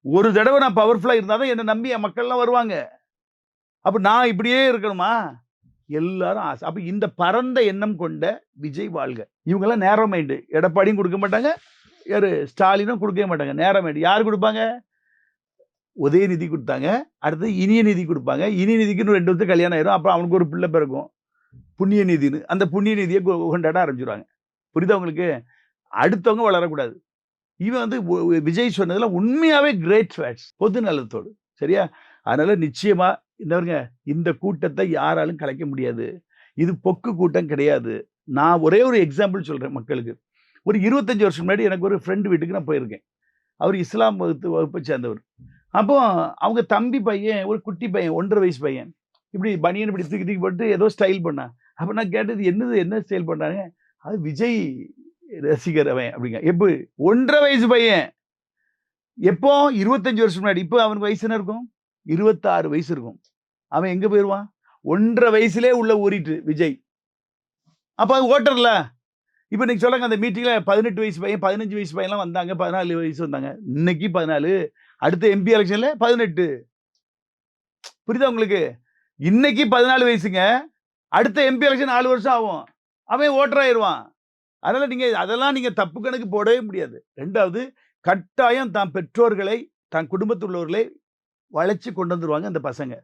ஒரு தடவை நான் பவர்ஃபுல்லா இருந்தாதான் என்னை நம்பி என் மக்கள்லாம் வருவாங்க. அப்ப நான் இப்படியே இருக்கணுமா? எல்லாரும் ஆசை. அப்ப இந்த பரந்த எண்ணம் கொண்ட விஜய் வாழ்க. இவங்கெல்லாம் நேரோ மைண்டு. எடப்பாடியும் கொடுக்க மாட்டாங்க, யாரு ஸ்டாலினும் கொடுக்கவே மாட்டாங்க. நேரோ மைண்டு. யார் கொடுப்பாங்க? உதயநிதி கொடுத்தாங்க. அடுத்து இனிய நிதி கொடுப்பாங்க. இனிய நிதிக்கு 2 வருஷத்துக்கு கல்யாணம் ஆயிரும். அப்புறம் அவனுக்கு ஒரு பிள்ளை பிறக்கும், புண்ணிய நிதின்னு. அந்த புண்ணிய நிதியை கொண்டாட ஆரம்பிச்சிருவாங்க. புரியுதா உங்களுக்கு? அடுத்தவங்க வளரக்கூடாது. இவன் வந்து விஜய் சொன்னதுல உண்மையாவே கிரேட் ஃபேட்ஸ், பொது நலத்தோடு. சரியா? அதனால நிச்சயமா இந்த கூட்டத்தை யாராலும் கலைக்க முடியாது. இது பொக்கு கூட்டம் கிடையாது. நான் ஒரே ஒரு எக்ஸாம்பிள் சொல்றேன் மக்களுக்கு. ஒரு 25 வருஷம் முன்னாடி எனக்கு ஒரு ஃப்ரெண்டு வீட்டுக்கு நான் போயிருக்கேன். அவர் இஸ்லாம் வகுப்பை சேர்ந்தவர். அப்போ அவங்க தம்பி பையன், ஒரு குட்டி பையன், 1.5 வயசு பையன், இப்படி பனியன் இப்படி தூக்கி தூக்கி போட்டு ஏதோ ஸ்டைல் பண்ணான். அப்போ நான் கேட்டது, என்ன ஸ்டைல் பண்ணாங்க? அது விஜய் ரசிகர் அவன் அப்படிங்க. எப்போ? 1.5 வயசு பையன். எப்போ? 25 வருஷம் முன்னாடி. இப்போ அவனுக்கு வயசு என்ன இருக்கும்? 26 வயசு இருக்கும். அவன் எங்க போயிருவான்? 1.5 வயசுலே உள்ள ஊறிட்டு விஜய். அப்ப அது ஓட்டர்ல. இப்ப நீங்க சொல்லுங்க, அந்த மீட்டிங்ல 18 வயசு பையன், 15 வயசு பையன்லாம் வந்தாங்க, 14 வயசு வந்தாங்க. இன்னைக்கு 14, அடுத்த எம்பி எலெக்ஷன்ல 18. புரியுதா உங்களுக்கு? இன்னைக்கு 14 வயசுங்க, அடுத்த எம்பி எலெக்ஷன் 4 வருஷம் ஆகும். அவன் ஓட்டர் ஆயிருவான். அதனால அதெல்லாம் நீங்க தப்பு கணக்கு போடவே முடியாது. 2வது, கட்டாயம் தான் பெற்றோர்களை, தான் குடும்பத்தில் உள்ளவர்களை வளைச்சு கொண்டு வந்துருவாங்க அந்த பசங்க.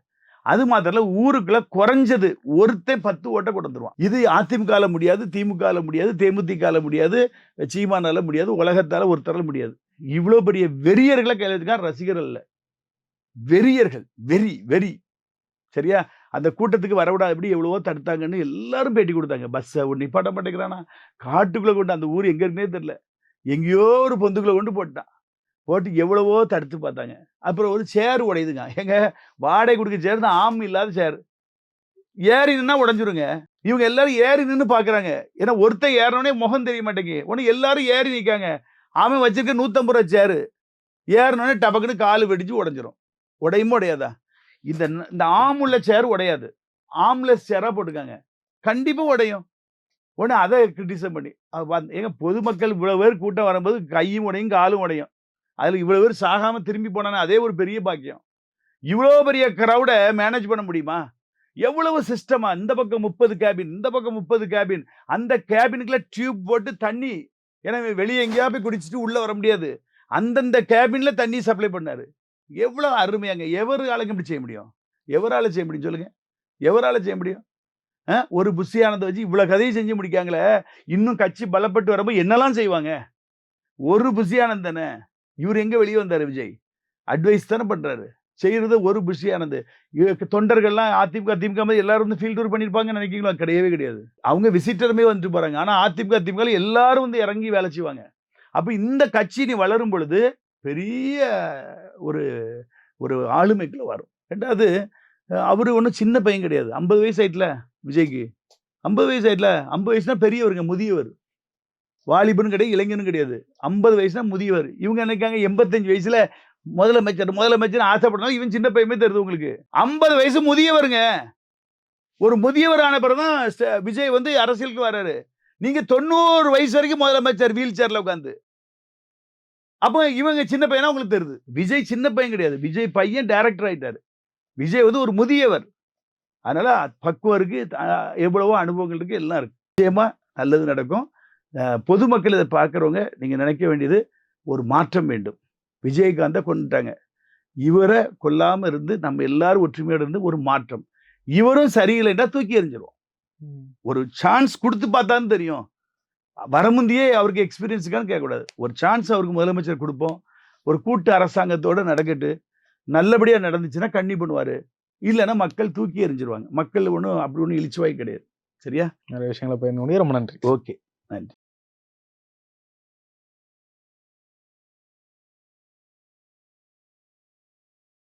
அது மாத்திரல, ஊருக்குள்ள குறைஞ்சது ஒருத்தன் 10 ஓட்டை கொண்டு வந்துருவான். இது அதிமுகல முடியாது, திமுகல முடியாது, தேமுதிகல முடியாது, சீமானால முடியாது, உலகத்தால ஒருத்தரால முடியாது. இவ்வளவு பெரிய வெறியர்களை கையில வச்சிருக்கான். ரசிகர்கள் இல்ல, வெறியர்கள். வெறி. சரியா? அந்த கூட்டத்துக்கு வரவிடாது, எப்படி எவ்வளவோ தடுத்தாங்கன்னு எல்லாரும் பேட்டி கொடுத்தாங்க. பஸ்ஸை நிப்பாட்ட மாட்டேங்கிறானா, காட்டுக்குள்ள கொண்டு, அந்த ஊர் எங்க இருக்குன்னே தெரியல, எங்கேயோ ஒரு பொந்துக்குள்ள கொண்டு போட்டான். போட்டு எவ்வளவோ தடுத்து பார்த்தாங்க. அப்புறம் ஒரு சேர் உடையுதுங்க. எங்க வாடகை கொடுக்க சேர் தான், ஆம் இல்லாத சேர். ஏறி நின்னா உடஞ்சிருங்க. இவங்க எல்லாரும் ஏறி நின்று பார்க்குறாங்க. ஏன்னா ஒருத்தன் ஏறினோடனே முகம் தெரிய மாட்டேங்குது. உடனே எல்லாரும் ஏறி நிற்காங்க. அவன் வச்சிருக்க 150 ரூபா சேரு ஏறினோடனே டபக்குன்னு காலு வெடிச்சு உடஞ்சிரும். உடையுமோ உடையாதா? இந்த ஆம் உள்ள சேர் உடையாது. ஆம்லெஸ் சேரா போட்டுக்காங்க, கண்டிப்பா உடையும். உடனே அதை கிரிட்டிசைஸ் பண்ணி எங்க பொதுமக்கள் இவ்வளவு பேர் கூட்டம் வரும்போது கையும் உடையும், காலும் உடையும். அதுல இவ்வளவு பேர் சாகாம திரும்பி போனானே, அதே ஒரு பெரிய பாக்கியம். இவ்வளவு பெரிய கிரௌட மேனேஜ் பண்ண முடியுமா? எவ்வளவு சிஸ்டமா? இந்த பக்கம் 30 கேபின், இந்த பக்கம் 30 கேபின். அந்த கேபினுக்குள்ள டியூப் போட்டு தண்ணி, ஏன்னா வெளியே எங்கேயா போய் குடிச்சிட்டு உள்ள வர முடியாது. அந்தந்த கேபின்ல தண்ணி சப்ளை பண்ணாரு. எவ்வளவு அருமையாங்க. எவரால இப்படி செய்ய முடியும்? எவரால செய்ய முடியும் சொல்லுங்க? எவரால செய்ய முடியும்? ஒரு புஷியானதை வச்சு இவ்வளவு கதையை செஞ்சு முடிக்காங்களே. இன்னும் கட்சி பலப்பட்டு வரும்போது என்னெல்லாம் செய்வாங்க? ஒரு புஷியானந்த் தானே. இவர் எங்க வெளியே வந்தாரு? விஜய் அட்வைஸ் தானே பண்றாரு. செய்யறது ஒரு புஷியானது. தொண்டர்கள்லாம் அதிமுக திமுக மாதிரி எல்லாரும் வந்து ஃபீல்ட் டூர் பண்ணிருப்பாங்கன்னு நினைக்கிறீங்களா? கிடையவே கிடையாது. அவங்க விசிட்டருமே வந்துட்டு போறாங்க. ஆனா அதிமுக திமுக எல்லாரும் வந்து இறங்கி வேலை செய்வாங்க. அப்ப இந்த கட்சி நீ வளரும் பொழுது பெரிய ஒரு ஒரு ஆளுமைக்குள்ள வரும். 2வது, அவரு ஒன்றும் சின்ன பையன் கிடையாது. 50 வயசு ஆயிட்டுல விஜய்க்கு. 50 வயசு ஆயிட்டுல. 50 வயசுனா பெரியவருங்க, முதியவர். வாலிபனும் கிடையாது, இளைஞனும் கிடையாது. 50 வயசுனா முதியவர். இவங்க நினைக்காங்க 85 வயசுல முதலமைச்சர் ஆசைப்படணும். இவன் சின்ன பையமே தெரியுது உங்களுக்கு. 50 வயசு முதியவருங்க. ஒரு முதியவர் ஆன பிறகுதான் விஜய் வந்து அரசியலுக்கு வர்றாரு. நீங்க 90 வயசு வரைக்கும் முதலமைச்சர் வீல் சேர்ல உட்காந்து. அப்ப இவங்க சின்ன பையனா உங்களுக்கு தெரியுது. விஜய் சின்ன பையன் கிடையாது. விஜய் பையன் டைரக்டர் ஆயிட்டாரு. விஜய் வந்து ஒரு முதியவர். அதனால பக்குவம் இருக்கு, எவ்வளவோ அனுபவங்கள் இருக்கு, எல்லாம் இருக்கு. நிச்சயமா நல்லது நடக்கும். பொதுமக்கள் இதை பார்க்குறவங்க நீங்க நினைக்க வேண்டியது, ஒரு மாற்றம் வேண்டும். விஜயகாந்தை கொண்டுட்டாங்க. இவரை கொல்லாம இருந்து நம்ம எல்லாரும் ஒற்றுமையோடு இருந்து ஒரு மாற்றம். இவரும் சரியில்லைன்னா தூக்கி எறிஞ்சிருவோம். ஒரு சான்ஸ் கொடுத்து பார்த்தான்னு தெரியும். வரமுந்தியே அவருக்கு எக்ஸ்பீரியன்ஸ் இருக்கான்னு கேட்கக்கூடாது. ஒரு சான்ஸ் அவருக்கு முதலமைச்சர் கொடுப்போம். ஒரு கூட்டு அரசாங்கத்தோட நடக்கட்டு. நல்லபடியா நடந்துச்சுன்னா கண்ணி பண்ணுவாரு. இல்லைன்னா மக்கள் தூக்கி எறிஞ்சிருவாங்க. மக்கள் அப்படி ஒன்றும் இழிச்சுவாய் கிடையாது. சரியா? நிறைய விஷயங்களை பயன் ரொம்ப நன்றி. ஓகே, நன்றி.